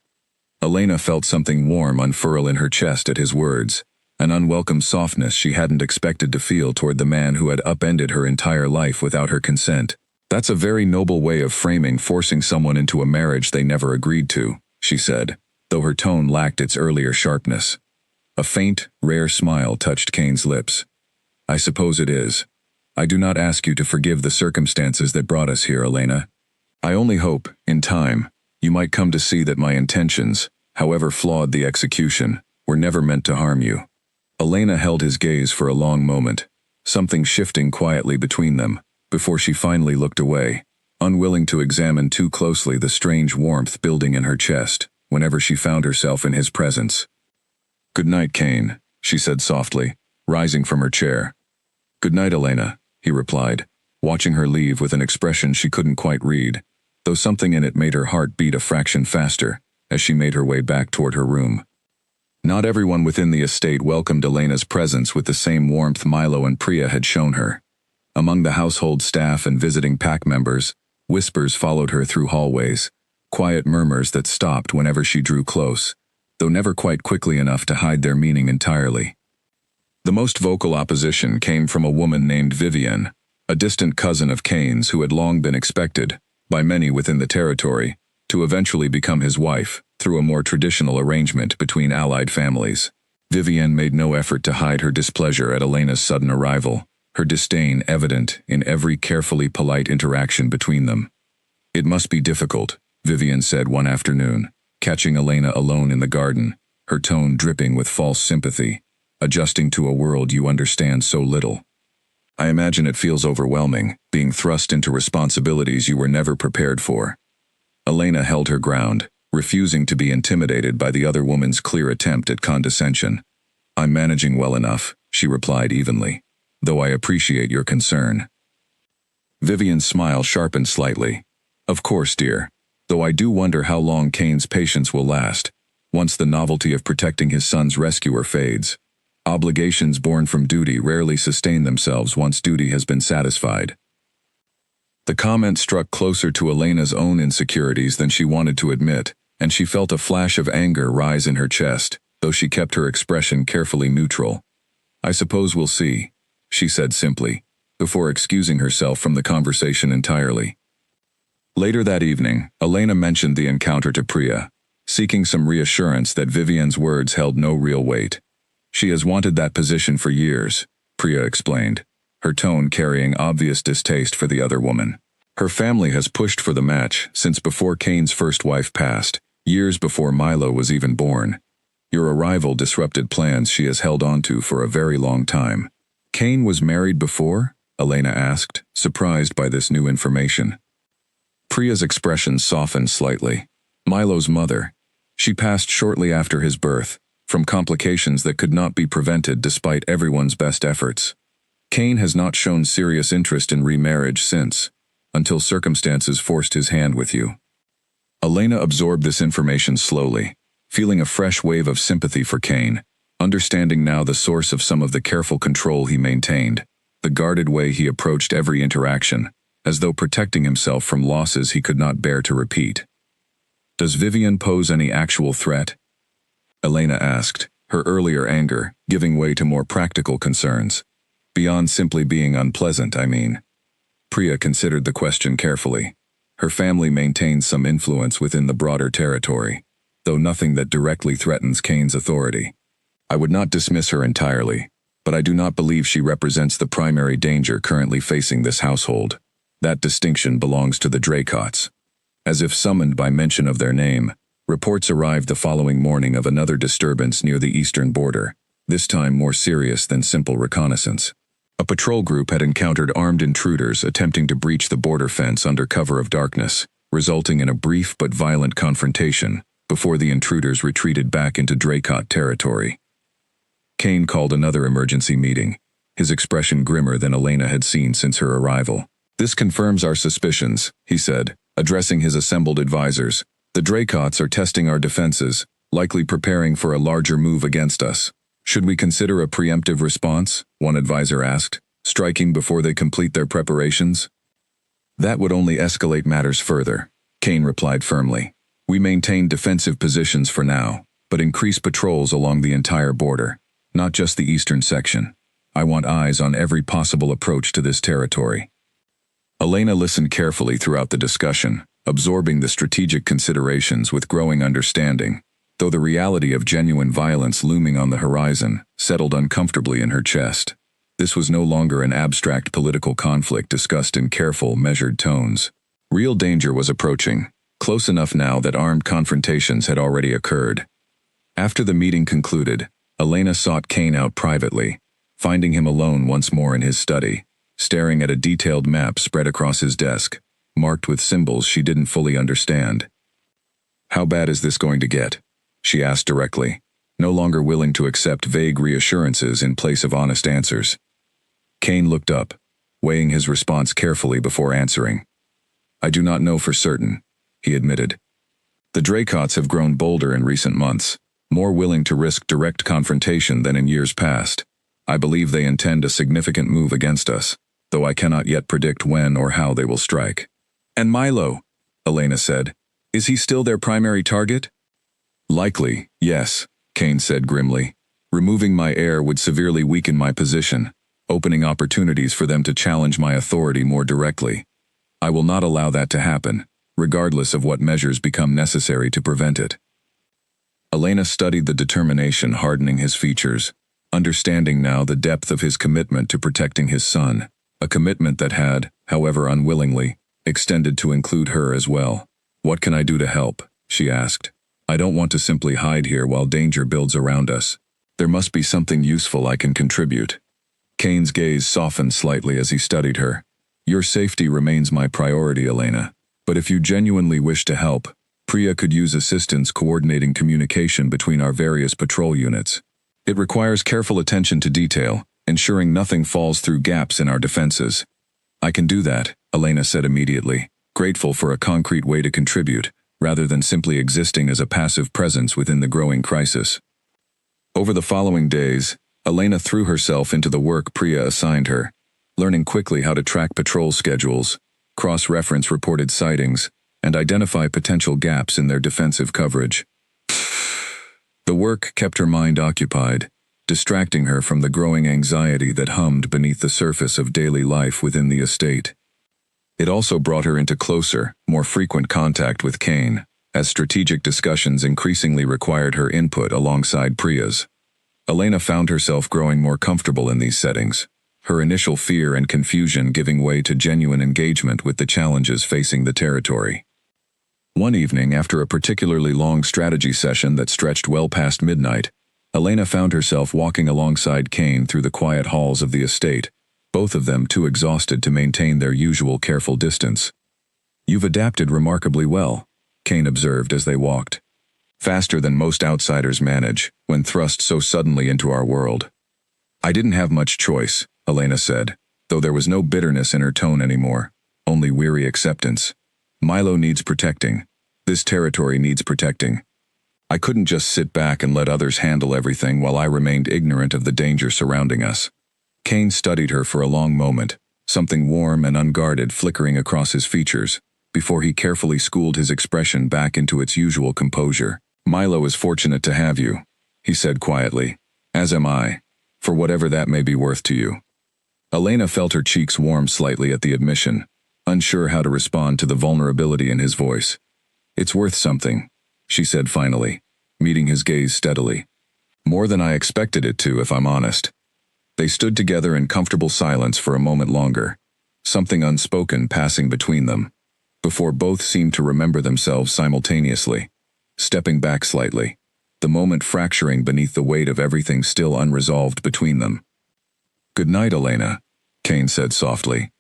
Elena felt something warm unfurl in her chest at his words, an unwelcome softness she hadn't expected to feel toward the man who had upended her entire life without her consent. "That's a very noble way of framing forcing someone into a marriage they never agreed to," she said, though her tone lacked its earlier sharpness. A faint, rare smile touched Kane's lips. "I suppose it is. I do not ask you to forgive the circumstances that brought us here, Elena. I only hope, in time, you might come to see that my intentions, however flawed the execution, were never meant to harm you." Elena held his gaze for a long moment, something shifting quietly between them, before she finally looked away, unwilling to examine too closely the strange warmth building in her chest whenever she found herself in his presence. "Good night, Kane," she said softly, rising from her chair. "Good night, Elena," he replied, watching her leave with an expression she couldn't quite read, though something in it made her heart beat a fraction faster as she made her way back toward her room. Not everyone within the estate welcomed Elena's presence with the same warmth Milo and Priya had shown her. Among the household staff and visiting pack members, whispers followed her through hallways, quiet murmurs that stopped whenever she drew close, though never quite quickly enough to hide their meaning entirely. The most vocal opposition came from a woman named Vivian, a distant cousin of Kane's who had long been expected, by many within the territory, to eventually become his wife through a more traditional arrangement between allied families. Vivian made no effort to hide her displeasure at Elena's sudden arrival, her disdain evident in every carefully polite interaction between them. "It must be difficult," Vivian said one afternoon, catching Elena alone in the garden, her tone dripping with false sympathy, "adjusting to a world you understand so little. I imagine it feels overwhelming, being thrust into responsibilities you were never prepared for." Elena held her ground, refusing to be intimidated by the other woman's clear attempt at condescension. "I'm managing well enough," she replied evenly, "though I appreciate your concern." Vivian's smile sharpened slightly. "Of course, dear, though I do wonder how long Kane's patience will last, once the novelty of protecting his son's rescuer fades. Obligations born from duty rarely sustain themselves once duty has been satisfied." The comment struck closer to Elena's own insecurities than she wanted to admit, and she felt a flash of anger rise in her chest, though she kept her expression carefully neutral. "I suppose we'll see," she said simply, before excusing herself from the conversation entirely. Later that evening, Elena mentioned the encounter to Priya, seeking some reassurance that Vivian's words held no real weight. "She has wanted that position for years," Priya explained, her tone carrying obvious distaste for the other woman. "Her family has pushed for the match since before Kane's first wife passed, years before Milo was even born. Your arrival disrupted plans she has held onto for a very long time." "Kane was married before?" Elena asked, surprised by this new information. Priya's expression softened slightly. "Milo's mother. She passed shortly after his birth, from complications that could not be prevented despite everyone's best efforts. Kane has not shown serious interest in remarriage since, until circumstances forced his hand with you." Elena absorbed this information slowly, feeling a fresh wave of sympathy for Kane, understanding now the source of some of the careful control he maintained, the guarded way he approached every interaction, as though protecting himself from losses he could not bear to repeat. "Does Vivian pose any actual threat?" Elena asked, her earlier anger giving way to more practical concerns. "Beyond simply being unpleasant, I mean." Priya considered the question carefully. Her family maintains some influence within the broader territory, though nothing that directly threatens Kane's authority. I would not dismiss her entirely, but I do not believe she represents the primary danger currently facing this household. That distinction belongs to the Draycotts. As if summoned by mention of their name, reports arrived the following morning of another disturbance near the eastern border, this time more serious than simple reconnaissance. A patrol group had encountered armed intruders attempting to breach the border fence under cover of darkness, resulting in a brief but violent confrontation before the intruders retreated back into Draycott territory. Kane called another emergency meeting, his expression grimmer than Elena had seen since her arrival. "This confirms our suspicions," he said, addressing his assembled advisors. "The Draycotts are testing our defenses, likely preparing for a larger move against us. Should we consider a preemptive response?" one advisor asked, striking before they complete their preparations. "That would only escalate matters further," Kane replied firmly. "We maintain defensive positions for now, but increase patrols along the entire border, not just the eastern section. I want eyes on every possible approach to this territory." Elena listened carefully throughout the discussion, absorbing the strategic considerations with growing understanding, though the reality of genuine violence looming on the horizon settled uncomfortably in her chest. This was no longer an abstract political conflict discussed in careful, measured tones. Real danger was approaching, close enough now that armed confrontations had already occurred. After the meeting concluded, Elena sought Kane out privately, finding him alone once more in his study, staring at a detailed map spread across his desk, marked with symbols she didn't fully understand. "How bad is this going to get?" she asked directly, no longer willing to accept vague reassurances in place of honest answers. Kane looked up, weighing his response carefully before answering. "I do not know for certain," he admitted. "The Draycotts have grown bolder in recent months, more willing to risk direct confrontation than in years past. I believe they intend a significant move against us, though I cannot yet predict when or how they will strike." "And Milo," Elena said. "Is he still their primary target?" "Likely, yes," Kane said grimly. "Removing my heir would severely weaken my position, opening opportunities for them to challenge my authority more directly. I will not allow that to happen, regardless of what measures become necessary to prevent it." Elena studied the determination hardening his features, understanding now the depth of his commitment to protecting his son, a commitment that had, however unwillingly, extended to include her as well. "What can I do to help?" she asked. "I don't want to simply hide here while danger builds around us. There must be something useful I can contribute." Kane's gaze softened slightly as he studied her. "Your safety remains my priority, Elena. But if you genuinely wish to help, Priya could use assistance coordinating communication between our various patrol units. It requires careful attention to detail, ensuring nothing falls through gaps in our defenses." "I can do that," Elena said immediately, grateful for a concrete way to contribute, rather than simply existing as a passive presence within the growing crisis. Over the following days, Elena threw herself into the work Priya assigned her, learning quickly how to track patrol schedules, cross-reference reported sightings, and identify potential gaps in their defensive coverage. The work kept her mind occupied, distracting her from the growing anxiety that hummed beneath the surface of daily life within the estate. It also brought her into closer, more frequent contact with Kane, as strategic discussions increasingly required her input alongside Priya's. Elena found herself growing more comfortable in these settings, her initial fear and confusion giving way to genuine engagement with the challenges facing the territory. One evening, after a particularly long strategy session that stretched well past midnight, Elena found herself walking alongside Kane through the quiet halls of the estate, both of them too exhausted to maintain their usual careful distance. "You've adapted remarkably well," Kane observed as they walked. "Faster than most outsiders manage, when thrust so suddenly into our world." "I didn't have much choice," Elena said, though there was no bitterness in her tone anymore, only weary acceptance. "Milo needs protecting, This territory needs protecting. I couldn't just sit back and let others handle everything while I remained ignorant of the danger surrounding us. Kane studied her for a long moment, something warm and unguarded flickering across his features, before he carefully schooled his expression back into its usual composure. Milo is fortunate to have you, he said quietly. As am I, for whatever that may be worth to you. Elena felt her cheeks warm slightly at the admission, unsure how to respond to the vulnerability in his voice. It's worth something, she said finally, meeting his gaze steadily. More than I expected it to, if I'm honest. They stood together in comfortable silence for a moment longer, something unspoken passing between them, before both seemed to remember themselves simultaneously, stepping back slightly, the moment fracturing beneath the weight of everything still unresolved between them. Good night, Elena, Kane said softly.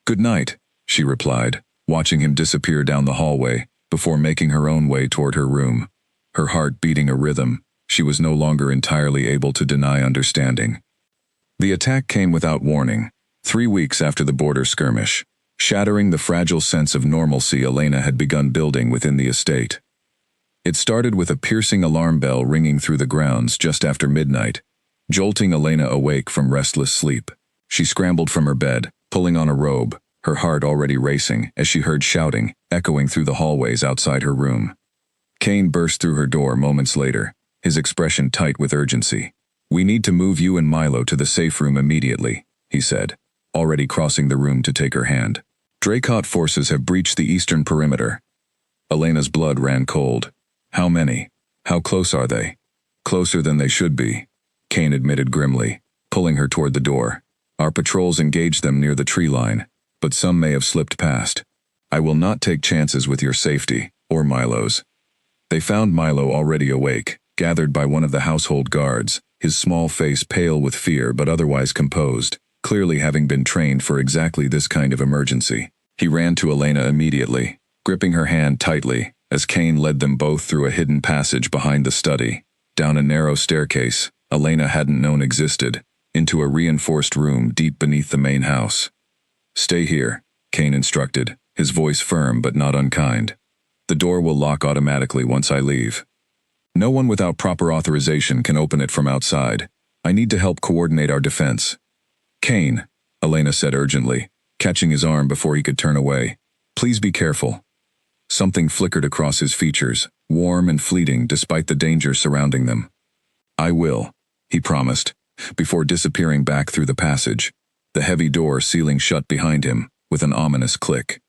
Good night, she replied, watching him disappear down the hallway, before making her own way toward her room. Her heart beating a rhythm she was no longer entirely able to deny understanding. The attack came without warning, 3 weeks after the border skirmish, shattering the fragile sense of normalcy Elena had begun building within the estate. It started with a piercing alarm bell ringing through the grounds just after midnight, jolting Elena awake from restless sleep. She scrambled from her bed, pulling on a robe, her heart already racing as she heard shouting echoing through the hallways outside her room. Kane burst through her door moments later, his expression tight with urgency. We need to move you and Milo to the safe room immediately, he said, already crossing the room to take her hand. Dracot forces have breached the eastern perimeter. Elena's blood ran cold. How many? How close are they? Closer than they should be, Kane admitted grimly, pulling her toward the door. Our patrols engaged them near the tree line, but some may have slipped past. I will not take chances with your safety, or Milo's. They found Milo already awake, gathered by one of the household guards, his small face pale with fear but otherwise composed, clearly having been trained for exactly this kind of emergency. He ran to Elena immediately, gripping her hand tightly, as Kane led them both through a hidden passage behind the study, down a narrow staircase Elena hadn't known existed, into a reinforced room deep beneath the main house. Stay here, Kane instructed, his voice firm but not unkind. The door will lock automatically once I leave. No one without proper authorization can open it from outside. I need to help coordinate our defense. Kane, Elena said urgently, catching his arm before he could turn away. Please be careful. Something flickered across his features, warm and fleeting despite the danger surrounding them. I will, he promised, before disappearing back through the passage, the heavy door sealing shut behind him with an ominous click.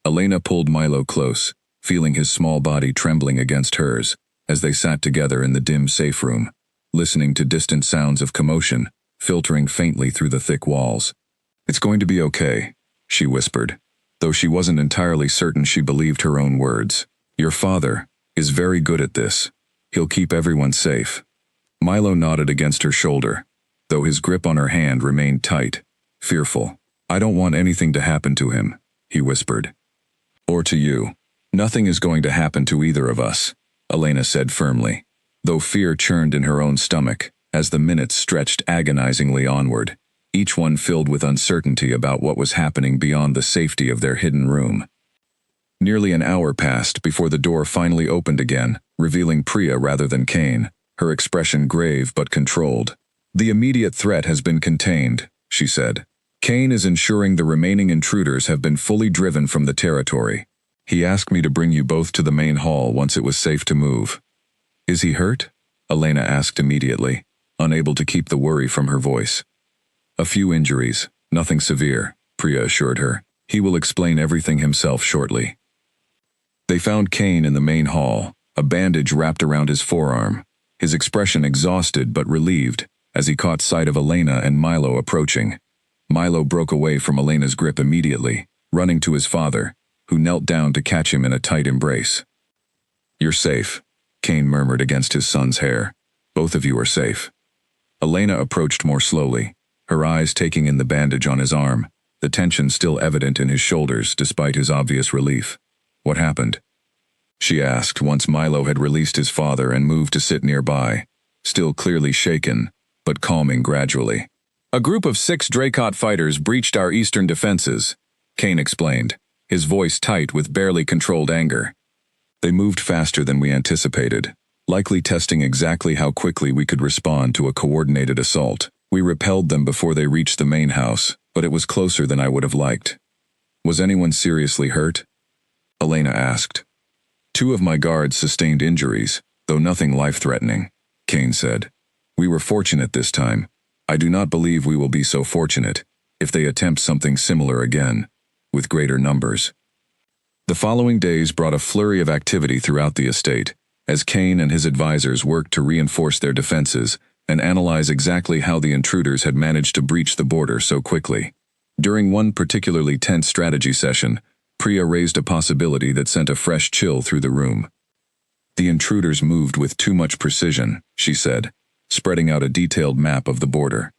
Elena pulled Milo close, feeling his small body trembling against hers, as they sat together in the dim safe room, listening to distant sounds of commotion, filtering faintly through the thick walls. It's going to be okay, she whispered, though she wasn't entirely certain she believed her own words. Your father is very good at this. He'll keep everyone safe. Milo nodded against her shoulder, though his grip on her hand remained tight, fearful. I don't want anything to happen to him, he whispered. Or to you. Nothing is going to happen to either of us, Elena said firmly, though fear churned in her own stomach as the minutes stretched agonizingly onward, each one filled with uncertainty about what was happening beyond the safety of their hidden room. Nearly an hour passed before the door finally opened again, revealing Priya rather than Kane, her expression grave but controlled. The immediate threat has been contained, she said. Kane is ensuring the remaining intruders have been fully driven from the territory. He asked me to bring you both to the main hall once it was safe to move. Is he hurt? Elena asked immediately, unable to keep the worry from her voice. A few injuries, nothing severe, Priya assured her. He will explain everything himself shortly. They found Kane in the main hall, a bandage wrapped around his forearm, his expression exhausted but relieved as he caught sight of Elena and Milo approaching. Milo broke away from Elena's grip immediately, running to his father, who knelt down to catch him in a tight embrace. You're safe, Kane murmured against his son's hair. Both of you are safe. Elena approached more slowly, her eyes taking in the bandage on his arm, the tension still evident in his shoulders despite his obvious relief. What happened? She asked once Milo had released his father and moved to sit nearby, still clearly shaken, but calming gradually. A group of 6 Dracot fighters breached our eastern defenses, Kane explained, his voice tight with barely controlled anger. They moved faster than we anticipated, likely testing exactly how quickly we could respond to a coordinated assault. We repelled them before they reached the main house, but it was closer than I would have liked. Was anyone seriously hurt? Elena asked. 2 of my guards sustained injuries, though nothing life-threatening, Kane said. We were fortunate this time. I do not believe we will be so fortunate if they attempt something similar again, with greater numbers. The following days brought a flurry of activity throughout the estate, as Kane and his advisors worked to reinforce their defenses and analyze exactly how the intruders had managed to breach the border so quickly. During one particularly tense strategy session, Priya raised a possibility that sent a fresh chill through the room. The intruders moved with too much precision, she said, spreading out a detailed map of the border.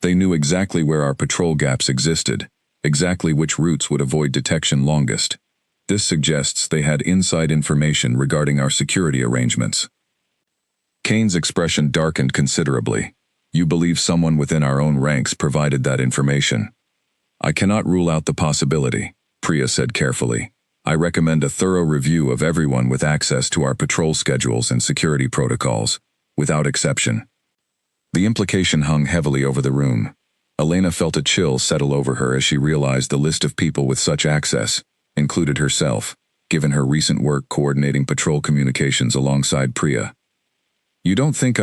They knew exactly where our patrol gaps existed, exactly which routes would avoid detection longest. This suggests they had inside information regarding our security arrangements. Kane's expression darkened considerably. You believe someone within our own ranks provided that information? I cannot rule out the possibility, Priya said carefully. I recommend a thorough review of everyone with access to our patrol schedules and security protocols, without exception. The implication hung heavily over the room. Elena felt a chill settle over her as she realized the list of people with such access included herself, given her recent work coordinating patrol communications alongside Priya. You don't think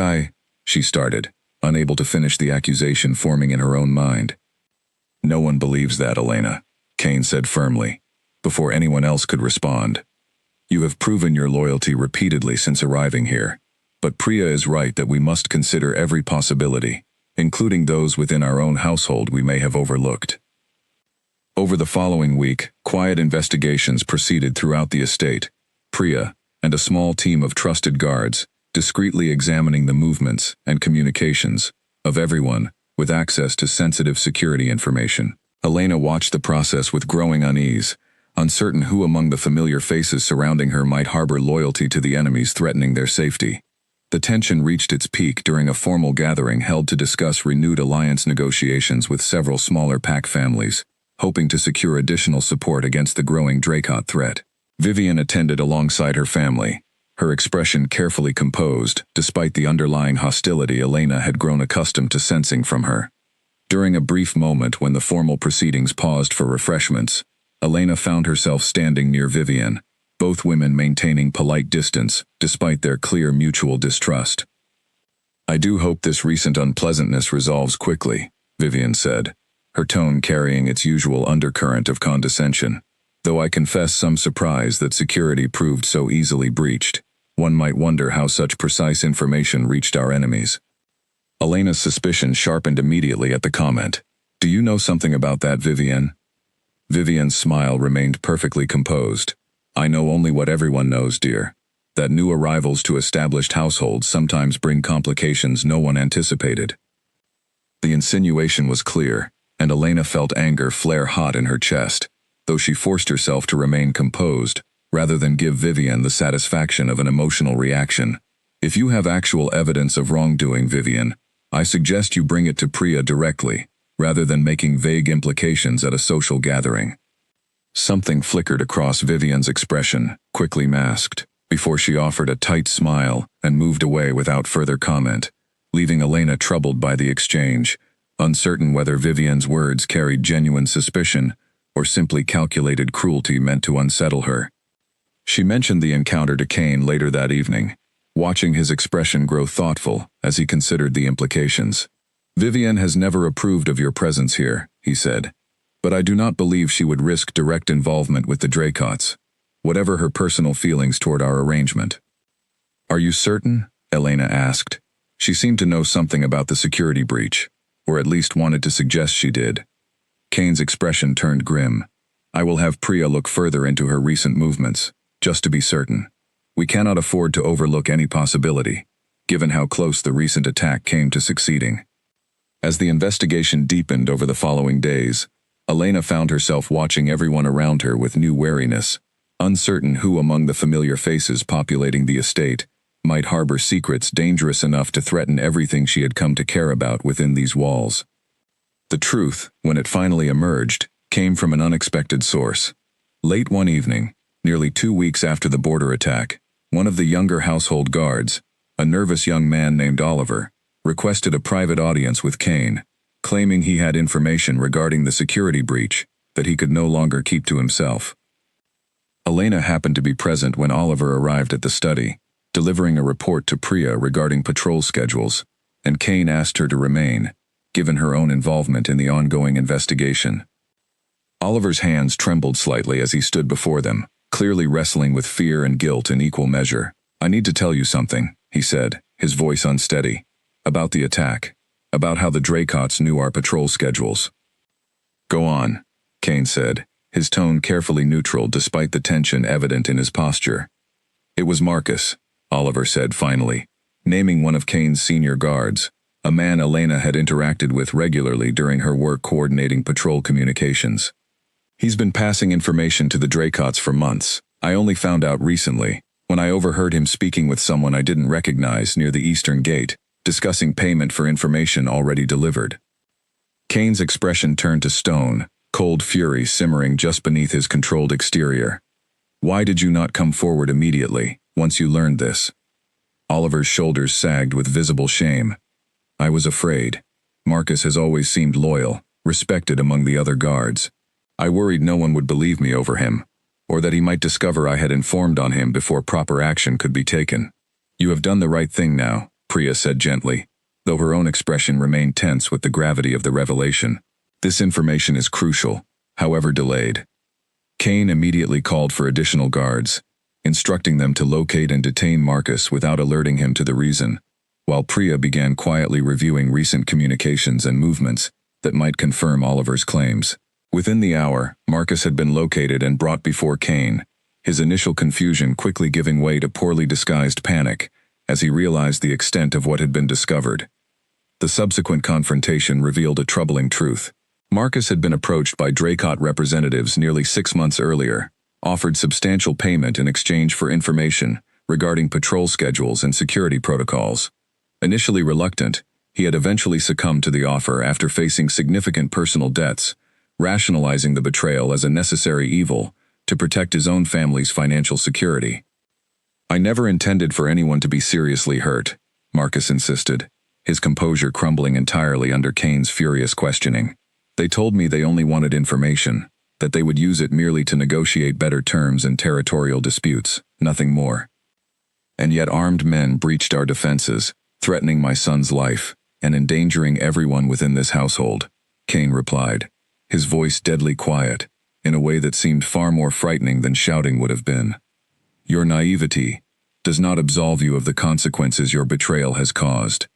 she started, unable to finish the accusation forming in her own mind. No one believes that, Elena, Kane said firmly, before anyone else could respond. You have proven your loyalty repeatedly since arriving here, but Priya is right that we must consider every possibility, including those within our own household we may have overlooked. Over the following week, quiet investigations proceeded throughout the estate, Priya and a small team of trusted guards discreetly examining the movements and communications of everyone with access to sensitive security information. Elena watched the process with growing unease, uncertain who among the familiar faces surrounding her might harbor loyalty to the enemies threatening their safety. The tension reached its peak during a formal gathering held to discuss renewed alliance negotiations with several smaller pack families, hoping to secure additional support against the growing Dracot threat. Vivian attended alongside her family, her expression carefully composed despite the underlying hostility Elena had grown accustomed to sensing from her. During a brief moment when the formal proceedings paused for refreshments, Elena found herself standing near Vivian, both women maintaining polite distance despite their clear mutual distrust. I do hope this recent unpleasantness resolves quickly, Vivian said, her tone carrying its usual undercurrent of condescension. Though I confess some surprise that security proved so easily breached, one might wonder how such precise information reached our enemies. Elena's suspicion sharpened immediately at the comment. Do you know something about that, Vivian? Vivian's smile remained perfectly composed. I know only what everyone knows, dear. That new arrivals to established households sometimes bring complications no one anticipated. The insinuation was clear, and Elena felt anger flare hot in her chest, though she forced herself to remain composed, rather than give Vivian the satisfaction of an emotional reaction. If you have actual evidence of wrongdoing, Vivian, I suggest you bring it to Priya directly, rather than making vague implications at a social gathering. Something flickered across Vivian's expression, quickly masked, before she offered a tight smile and moved away without further comment, leaving Elena troubled by the exchange, uncertain whether Vivian's words carried genuine suspicion or simply calculated cruelty meant to unsettle her. She mentioned the encounter to Kane later that evening, watching his expression grow thoughtful as he considered the implications. Vivian has never approved of your presence here, he said, but I do not believe she would risk direct involvement with the Dracots, whatever her personal feelings toward our arrangement. Are you certain? Elena asked. She seemed to know something about the security breach, or at least wanted to suggest she did. Kane's expression turned grim. I will have Priya look further into her recent movements, just to be certain. We cannot afford to overlook any possibility, given how close the recent attack came to succeeding. As the investigation deepened over the following days, Elena found herself watching everyone around her with new wariness, uncertain who among the familiar faces populating the estate might harbor secrets dangerous enough to threaten everything she had come to care about within these walls. The truth, when it finally emerged, came from an unexpected source. Late one evening, Nearly 2 weeks after the border attack, one of the younger household guards, a nervous young man named Oliver, requested a private audience with Kane, claiming he had information regarding the security breach that he could no longer keep to himself. Elena happened to be present when Oliver arrived at the study, delivering a report to Priya regarding patrol schedules, and Kane asked her to remain, given her own involvement in the ongoing investigation. Oliver's hands trembled slightly as he stood before them, clearly wrestling with fear and guilt in equal measure. "I need to tell you something," he said, his voice unsteady. "About the attack. About how the Draycots knew our patrol schedules." "Go on," Kane said, his tone carefully neutral despite the tension evident in his posture. "It was Marcus," Oliver said finally, naming one of Kane's senior guards, a man Elena had interacted with regularly during her work coordinating patrol communications. "He's been passing information to the Draycots for months. I only found out recently, when I overheard him speaking with someone I didn't recognize near the eastern gate, discussing payment for information already delivered." Kane's expression turned to stone, cold fury simmering just beneath his controlled exterior. "Why did you not come forward immediately, once you learned this?" Oliver's shoulders sagged with visible shame. "I was afraid. Marcus has always seemed loyal, respected among the other guards. I worried no one would believe me over him, or that he might discover I had informed on him before proper action could be taken." "You have done the right thing now," Priya said gently, though her own expression remained tense with the gravity of the revelation. "This information is crucial, however delayed." Kane immediately called for additional guards, instructing them to locate and detain Marcus without alerting him to the reason, while Priya began quietly reviewing recent communications and movements that might confirm Oliver's claims. Within the hour, Marcus had been located and brought before Kane, his initial confusion quickly giving way to poorly disguised panic as he realized the extent of what had been discovered. The subsequent confrontation revealed a troubling truth. Marcus had been approached by Draycot representatives nearly 6 months earlier, offered substantial payment in exchange for information regarding patrol schedules and security protocols. Initially reluctant, he had eventually succumbed to the offer after facing significant personal debts, rationalizing the betrayal as a necessary evil to protect his own family's financial security. "I never intended for anyone to be seriously hurt," Marcus insisted, his composure crumbling entirely under Kane's furious questioning. "They told me they only wanted information, that they would use it merely to negotiate better terms in territorial disputes, nothing more. And yet armed men breached our defenses, threatening my son's life, and endangering everyone within this household," Kane replied, his voice deadly quiet, in a way that seemed far more frightening than shouting would have been. "Your naivety does not absolve you of the consequences your betrayal has caused."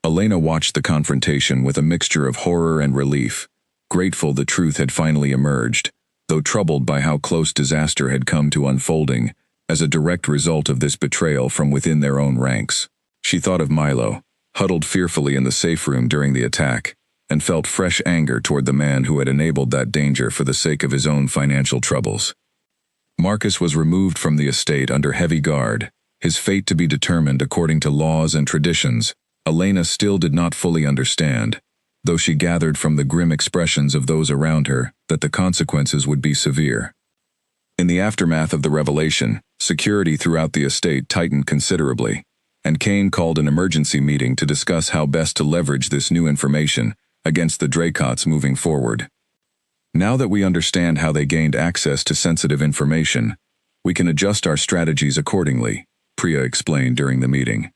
Elena watched the confrontation with a mixture of horror and relief, grateful the truth had finally emerged, though troubled by how close disaster had come to unfolding as a direct result of this betrayal from within their own ranks. She thought of Milo, huddled fearfully in the safe room during the attack, and felt fresh anger toward the man who had enabled that danger for the sake of his own financial troubles. Marcus was removed from the estate under heavy guard, his fate to be determined according to laws and traditions Elena still did not fully understand, though she gathered from the grim expressions of those around her that the consequences would be severe. In the aftermath of the revelation, security throughout the estate tightened considerably, and Kane called an emergency meeting to discuss how best to leverage this new information against the Draycots moving forward. "Now that we understand how they gained access to sensitive information, we can adjust our strategies accordingly," Priya explained during the meeting.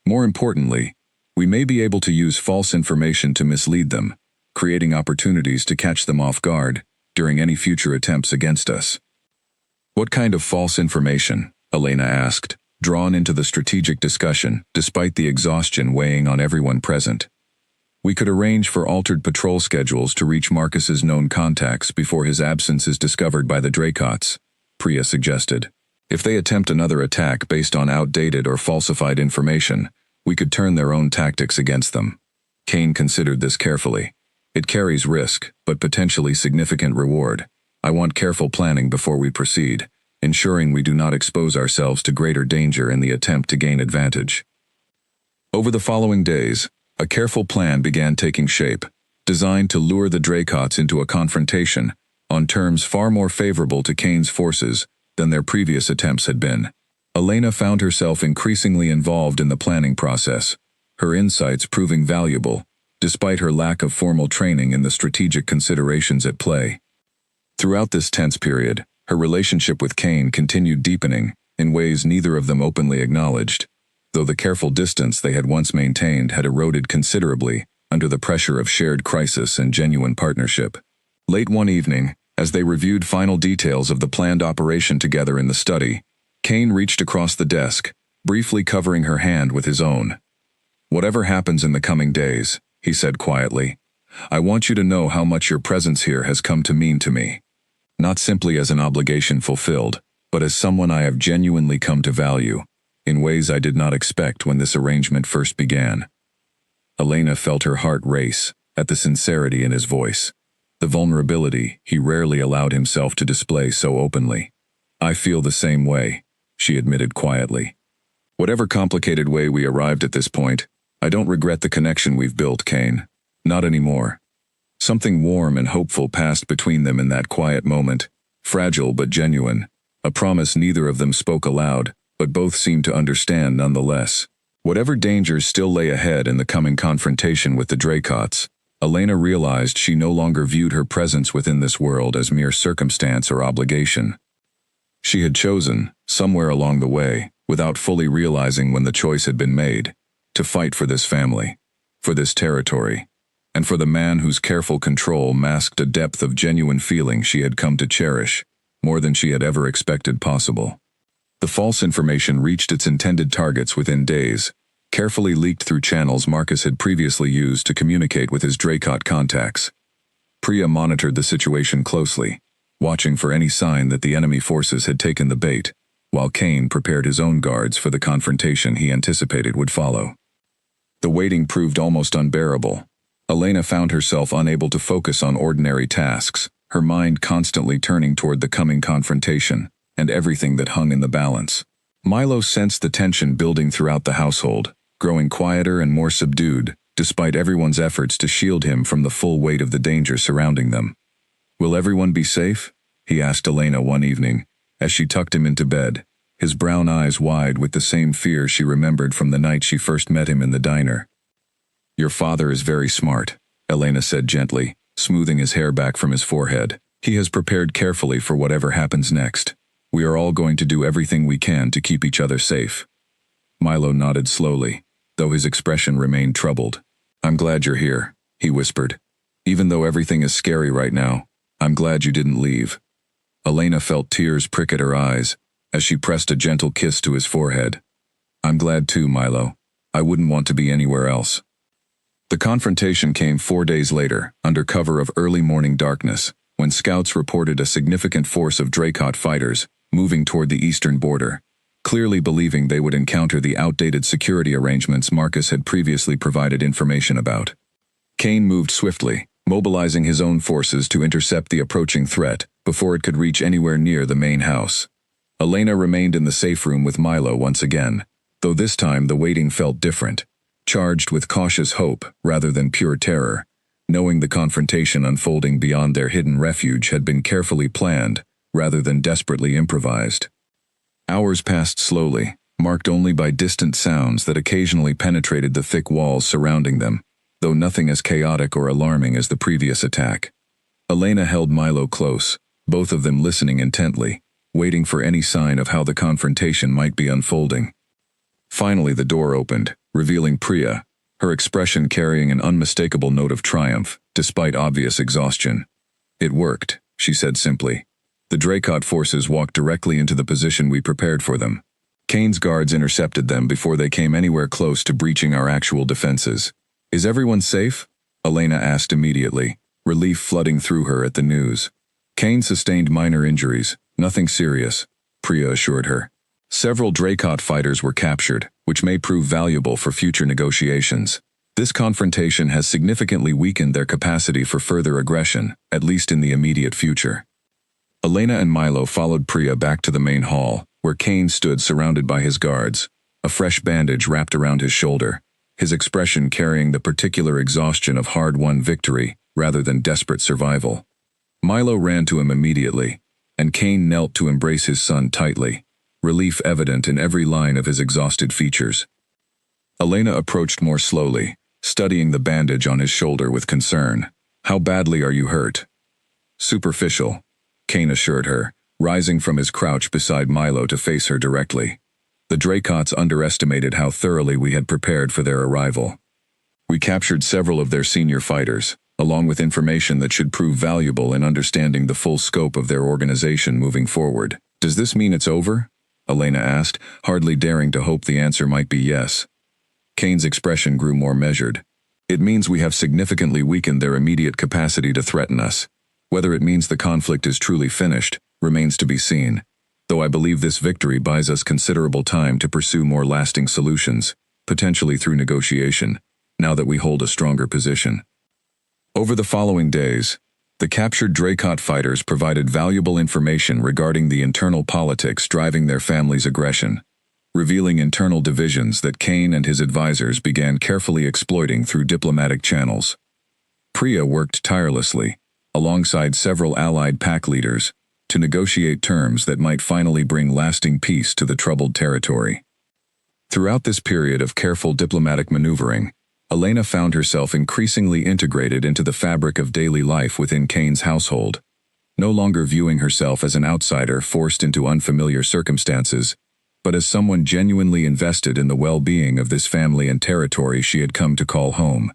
"More importantly, we may be able to use false information to mislead them, creating opportunities to catch them off guard during any future attempts against us." "What kind of false information?" Elena asked, drawn into the strategic discussion despite the exhaustion weighing on everyone present. "We could arrange for altered patrol schedules to reach Marcus's known contacts before his absence is discovered by the Draycots," Priya suggested. "If they attempt another attack based on outdated or falsified information, we could turn their own tactics against them." Kane considered this carefully. "It carries risk, but potentially significant reward. I want careful planning before we proceed, ensuring we do not expose ourselves to greater danger in the attempt to gain advantage." Over the following days, a careful plan began taking shape, designed to lure the Draycots into a confrontation on on terms far more favorable to Kane's forces than their previous attempts had been. Elena found herself increasingly involved in the planning process, her insights proving valuable, despite her lack of formal training in the strategic considerations at play. Throughout this tense period, her relationship with Kane continued deepening in ways neither of them openly acknowledged, though the careful distance they had once maintained had eroded considerably under the pressure of shared crisis and genuine partnership. Late one evening, as they reviewed final details of the planned operation together in the study, Kane reached across the desk, briefly covering her hand with his own. "Whatever happens in the coming days," he said quietly, "I want you to know how much your presence here has come to mean to me. Not simply as an obligation fulfilled, but as someone I have genuinely come to value, in ways I did not expect when this arrangement first began." Elena felt her heart race at the sincerity in his voice, the vulnerability he rarely allowed himself to display so openly. "I feel the same way," she admitted quietly. "Whatever complicated way we arrived at this point, I don't regret the connection we've built, Kane. Not anymore." Something warm and hopeful passed between them in that quiet moment, fragile but genuine, a promise neither of them spoke aloud, but both seemed to understand nonetheless. Whatever dangers still lay ahead in the coming confrontation with the Draycots, Elena realized she no longer viewed her presence within this world as mere circumstance or obligation. She had chosen, somewhere along the way, without fully realizing when the choice had been made, to fight for this family, for this territory, and for the man whose careful control masked a depth of genuine feeling she had come to cherish, more than she had ever expected possible. The false information reached its intended targets within days, carefully leaked through channels Marcus had previously used to communicate with his Draycot contacts. Priya monitored the situation closely, watching for any sign that the enemy forces had taken the bait, while Kane prepared his own guards for the confrontation he anticipated would follow. The waiting proved almost unbearable. Elena found herself unable to focus on ordinary tasks, her mind constantly turning toward the coming confrontation and everything that hung in the balance. Milo sensed the tension building throughout the household, growing quieter and more subdued, despite everyone's efforts to shield him from the full weight of the danger surrounding them. "Will everyone be safe?" he asked Elena one evening, as she tucked him into bed, his brown eyes wide with the same fear she remembered from the night she first met him in the diner. "Your father is very smart," Elena said gently, smoothing his hair back from his forehead. "He has prepared carefully for whatever happens next. We are all going to do everything we can to keep each other safe." Milo nodded slowly, though his expression remained troubled. "I'm glad you're here," he whispered. "Even though everything is scary right now, I'm glad you didn't leave." Elena felt tears prick at her eyes as she pressed a gentle kiss to his forehead. "I'm glad too, Milo. I wouldn't want to be anywhere else." The confrontation came 4 days later, under cover of early morning darkness, when scouts reported a significant force of Draycot fighters moving toward the eastern border, clearly believing they would encounter the outdated security arrangements Marcus had previously provided information about. Kane moved swiftly, mobilizing his own forces to intercept the approaching threat before it could reach anywhere near the main house. Elena remained in the safe room with Milo once again, though this time the waiting felt different, charged with cautious hope rather than pure terror, knowing the confrontation unfolding beyond their hidden refuge had been carefully planned rather than desperately improvised. Hours passed slowly, marked only by distant sounds that occasionally penetrated the thick walls surrounding them, though nothing as chaotic or alarming as the previous attack. Elena held Milo close, both of them listening intently, waiting for any sign of how the confrontation might be unfolding. Finally the door opened, revealing Priya, her expression carrying an unmistakable note of triumph, despite obvious exhaustion. "It worked," she said simply. "The Draycot forces walked directly into the position we prepared for them. Kane's guards intercepted them before they came anywhere close to breaching our actual defenses. Is everyone safe?" Elena asked immediately, relief flooding through her at the news. "Kane sustained minor injuries, nothing serious," Priya assured her. "Several Draycot fighters were captured, which may prove valuable for future negotiations. This confrontation has significantly weakened their capacity for further aggression, at least in the immediate future." Elena and Milo followed Priya back to the main hall, where Kane stood surrounded by his guards, a fresh bandage wrapped around his shoulder, his expression carrying the particular exhaustion of hard-won victory rather than desperate survival. Milo ran to him immediately, and Kane knelt to embrace his son tightly, relief evident in every line of his exhausted features. Elena approached more slowly, studying the bandage on his shoulder with concern. "How badly are you hurt?" "Superficial," Kane assured her, rising from his crouch beside Milo to face her directly. "The Dracots underestimated how thoroughly we had prepared for their arrival. We captured several of their senior fighters, along with information that should prove valuable in understanding the full scope of their organization moving forward." "Does this mean it's over?" Elena asked, hardly daring to hope the answer might be yes. Kane's expression grew more measured. "It means we have significantly weakened their immediate capacity to threaten us. Whether it means the conflict is truly finished remains to be seen, though I believe this victory buys us considerable time to pursue more lasting solutions, potentially through negotiation, now that we hold a stronger position." Over the following days, the captured Dracot fighters provided valuable information regarding the internal politics driving their family's aggression, revealing internal divisions that Kane and his advisors began carefully exploiting through diplomatic channels. Priya worked tirelessly, alongside several allied pack leaders, to negotiate terms that might finally bring lasting peace to the troubled territory. Throughout this period of careful diplomatic maneuvering, Elena found herself increasingly integrated into the fabric of daily life within Kane's household, no longer viewing herself as an outsider forced into unfamiliar circumstances, but as someone genuinely invested in the well-being of this family and territory she had come to call home.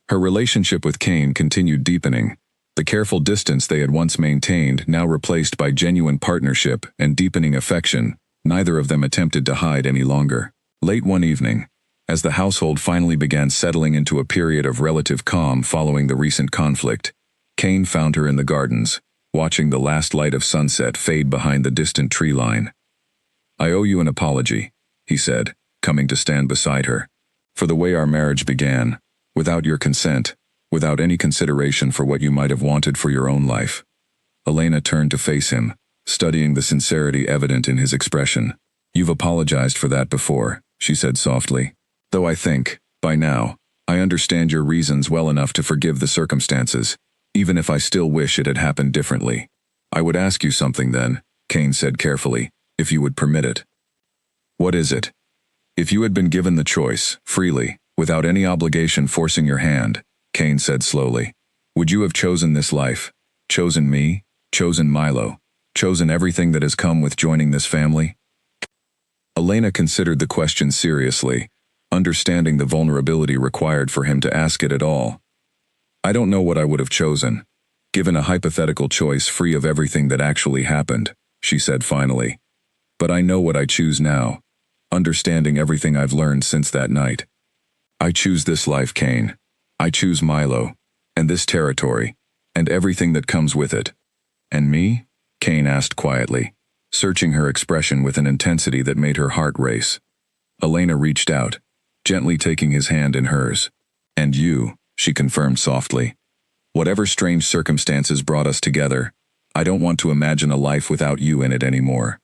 Her relationship with Kane continued deepening, the careful distance they had once maintained now replaced by genuine partnership and deepening affection. Neither of them attempted to hide any longer. Late one evening, as the household finally began settling into a period of relative calm following the recent conflict, Kane found her in the gardens, watching the last light of sunset fade behind the distant tree line. "I owe you an apology," he said, coming to stand beside her, "for the way our marriage began, without your consent, without any consideration for what you might have wanted for your own life." Elena turned to face him, studying the sincerity evident in his expression. "You've apologized for that before," she said softly. "Though I think, by now, I understand your reasons well enough to forgive the circumstances, even if I still wish it had happened differently." "I would ask you something then," Kane said carefully, "if you would permit it." "What is it?" "If you had been given the choice, freely, without any obligation forcing your hand," Kane said slowly, "would you have chosen this life, chosen me, chosen Milo, chosen everything that has come with joining this family?" Elena considered the question seriously, understanding the vulnerability required for him to ask it at all. "I don't know what I would have chosen, given a hypothetical choice free of everything that actually happened," she said finally. "But I know what I choose now, understanding everything I've learned since that night. I choose this life, Kane. I choose Milo, and this territory, and everything that comes with it." "And me?" Kane asked quietly, searching her expression with an intensity that made her heart race. Elena reached out, gently taking his hand in hers. "And you," she confirmed softly. "Whatever strange circumstances brought us together, I don't want to imagine a life without you in it anymore."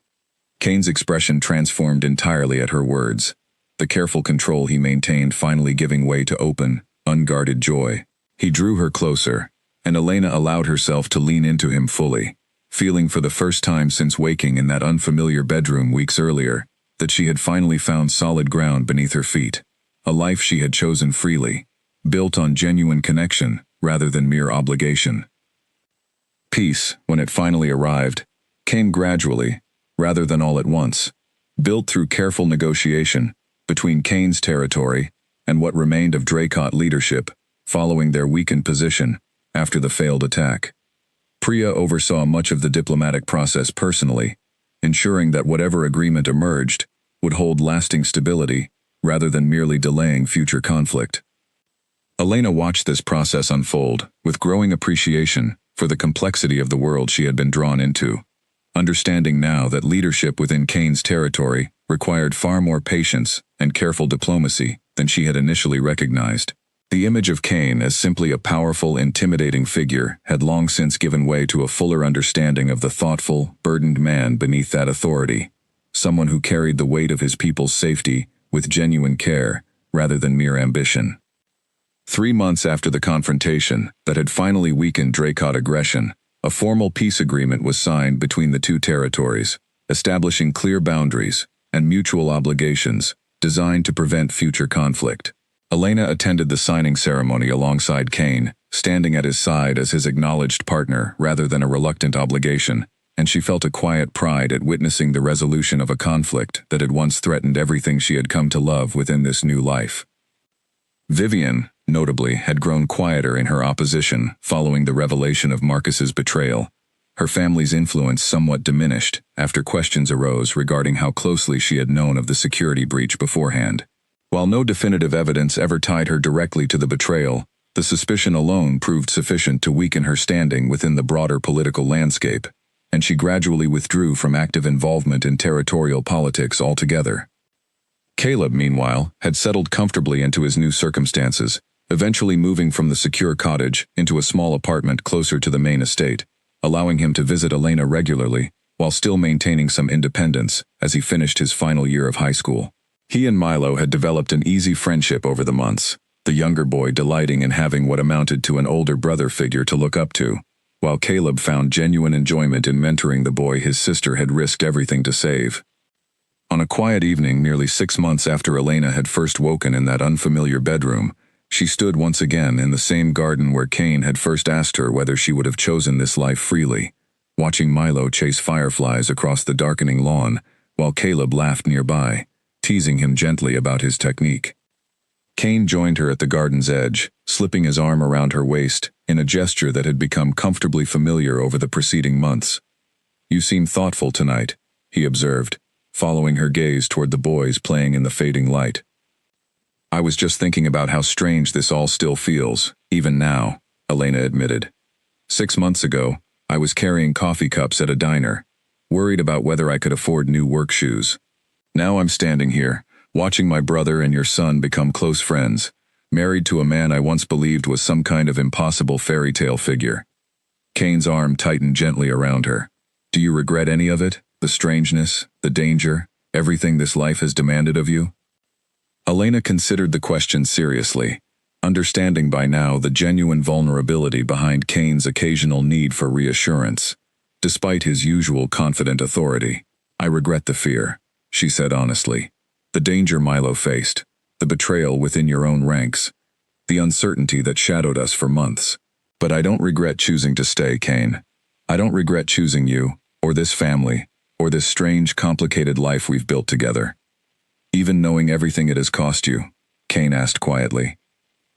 Kane's expression transformed entirely at her words, the careful control he maintained finally giving way to open, unguarded joy. He drew her closer, and Elena allowed herself to lean into him fully, feeling for the first time since waking in that unfamiliar bedroom weeks earlier, that she had finally found solid ground beneath her feet, a life she had chosen freely, built on genuine connection rather than mere obligation. Peace, when it finally arrived, came gradually, rather than all at once, built through careful negotiation between Kane's territory and what remained of Dracot leadership following their weakened position after the failed attack. Priya oversaw much of the diplomatic process personally, ensuring that whatever agreement emerged would hold lasting stability rather than merely delaying future conflict. Elena watched this process unfold with growing appreciation for the complexity of the world she had been drawn into, understanding now that leadership within Kane's territory required far more patience and careful diplomacy than she had initially recognized. The image of Kane as simply a powerful, intimidating figure had long since given way to a fuller understanding of the thoughtful, burdened man beneath that authority, someone who carried the weight of his people's safety with genuine care rather than mere ambition. 3 months after the confrontation that had finally weakened Dracot aggression, A formal peace agreement was signed between the two territories, establishing clear boundaries and mutual obligations designed to prevent future conflict. Elena attended the signing ceremony alongside Kane, standing at his side as his acknowledged partner rather than a reluctant obligation, and she felt a quiet pride at witnessing the resolution of a conflict that had once threatened everything she had come to love within this new life. Vivian, notably, had grown quieter in her opposition following the revelation of Marcus's betrayal. Her family's influence somewhat diminished after questions arose regarding how closely she had known of the security breach beforehand. While no definitive evidence ever tied her directly to the betrayal, the suspicion alone proved sufficient to weaken her standing within the broader political landscape, and she gradually withdrew from active involvement in territorial politics altogether. Caleb, meanwhile, had settled comfortably into his new circumstances, eventually moving from the secure cottage into a small apartment closer to the main estate, allowing him to visit Elena regularly, while still maintaining some independence as he finished his final year of high school. He and Milo had developed an easy friendship over the months, the younger boy delighting in having what amounted to an older brother figure to look up to, while Caleb found genuine enjoyment in mentoring the boy his sister had risked everything to save. On a quiet evening nearly 6 months after Elena had first woken in that unfamiliar bedroom, she stood once again in the same garden where Kane had first asked her whether she would have chosen this life freely, watching Milo chase fireflies across the darkening lawn, while Caleb laughed nearby, teasing him gently about his technique. Kane joined her at the garden's edge, slipping his arm around her waist in a gesture that had become comfortably familiar over the preceding months. "You seem thoughtful tonight," he observed, following her gaze toward the boys playing in the fading light. "I was just thinking about how strange this all still feels, even now," Elena admitted. 6 months ago, I was carrying coffee cups at a diner, worried about whether I could afford new work shoes. Now I'm standing here, watching my brother and your son become close friends, married to a man I once believed was some kind of impossible fairy tale figure." Kane's arm tightened gently around her. "Do you regret any of it? The strangeness, the danger, everything this life has demanded of you?" Elena considered the question seriously, understanding by now the genuine vulnerability behind Kane's occasional need for reassurance. Despite his usual confident authority, "I regret the fear," she said honestly. "The danger Milo faced, the betrayal within your own ranks, the uncertainty that shadowed us for months. But I don't regret choosing to stay, Kane. I don't regret choosing you, or this family, or this strange, complicated life we've built together." "Even knowing everything it has cost you?" Kane asked quietly.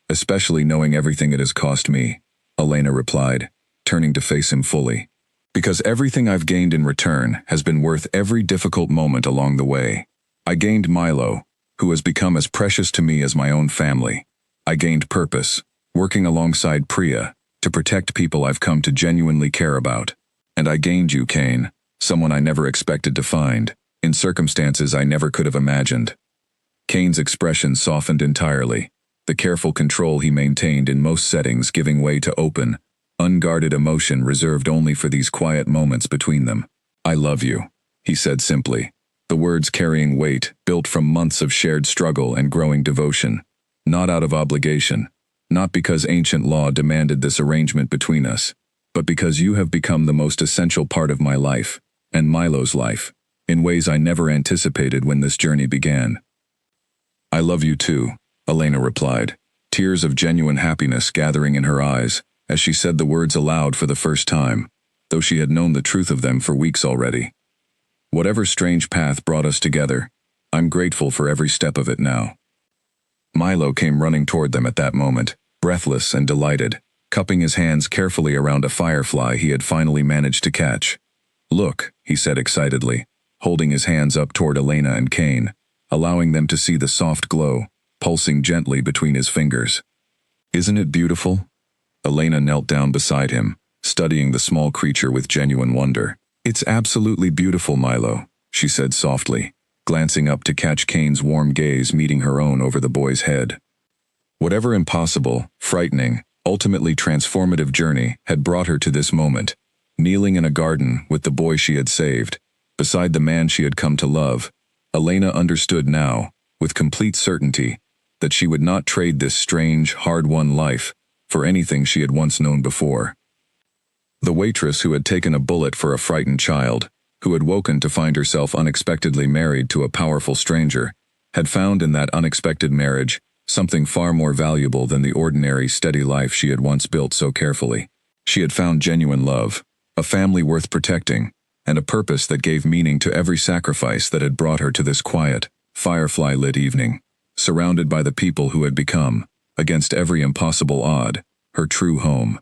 "Especially knowing everything it has cost me," Elena replied, turning to face him fully. "Because everything I've gained in return has been worth every difficult moment along the way. I gained Milo, who has become as precious to me as my own family. I gained purpose, working alongside Priya, to protect people I've come to genuinely care about. And I gained you, Kane, someone I never expected to find, in circumstances I never could have imagined." Kane's expression softened entirely, the careful control he maintained in most settings giving way to open, unguarded emotion reserved only for these quiet moments between them. "I love you," he said simply, the words carrying weight built from months of shared struggle and growing devotion, not out of obligation, not because ancient law demanded this arrangement between us, but because you have become the most essential part of my life, and Milo's life, in ways I never anticipated when this journey began." "I love you too," Elena replied, tears of genuine happiness gathering in her eyes as she said the words aloud for the first time, though she had known the truth of them for weeks already. "Whatever strange path brought us together, I'm grateful for every step of it now." Milo came running toward them at that moment, breathless and delighted, cupping his hands carefully around a firefly he had finally managed to catch. "Look," he said excitedly, holding his hands up toward Elena and Kane, allowing them to see the soft glow, pulsing gently between his fingers. "Isn't it beautiful?" Elena knelt down beside him, studying the small creature with genuine wonder. "It's absolutely beautiful, Milo," she said softly, glancing up to catch Kane's warm gaze meeting her own over the boy's head. Whatever impossible, frightening, ultimately transformative journey had brought her to this moment, kneeling in a garden with the boy she had saved, beside the man she had come to love, Elena understood now, with complete certainty, that she would not trade this strange, hard-won life for anything she had once known before. The waitress who had taken a bullet for a frightened child, who had woken to find herself unexpectedly married to a powerful stranger, had found in that unexpected marriage something far more valuable than the ordinary, steady life she had once built so carefully. She had found genuine love, a family worth protecting, and a purpose that gave meaning to every sacrifice that had brought her to this quiet, firefly-lit evening, surrounded by the people who had become, against every impossible odd, her true home.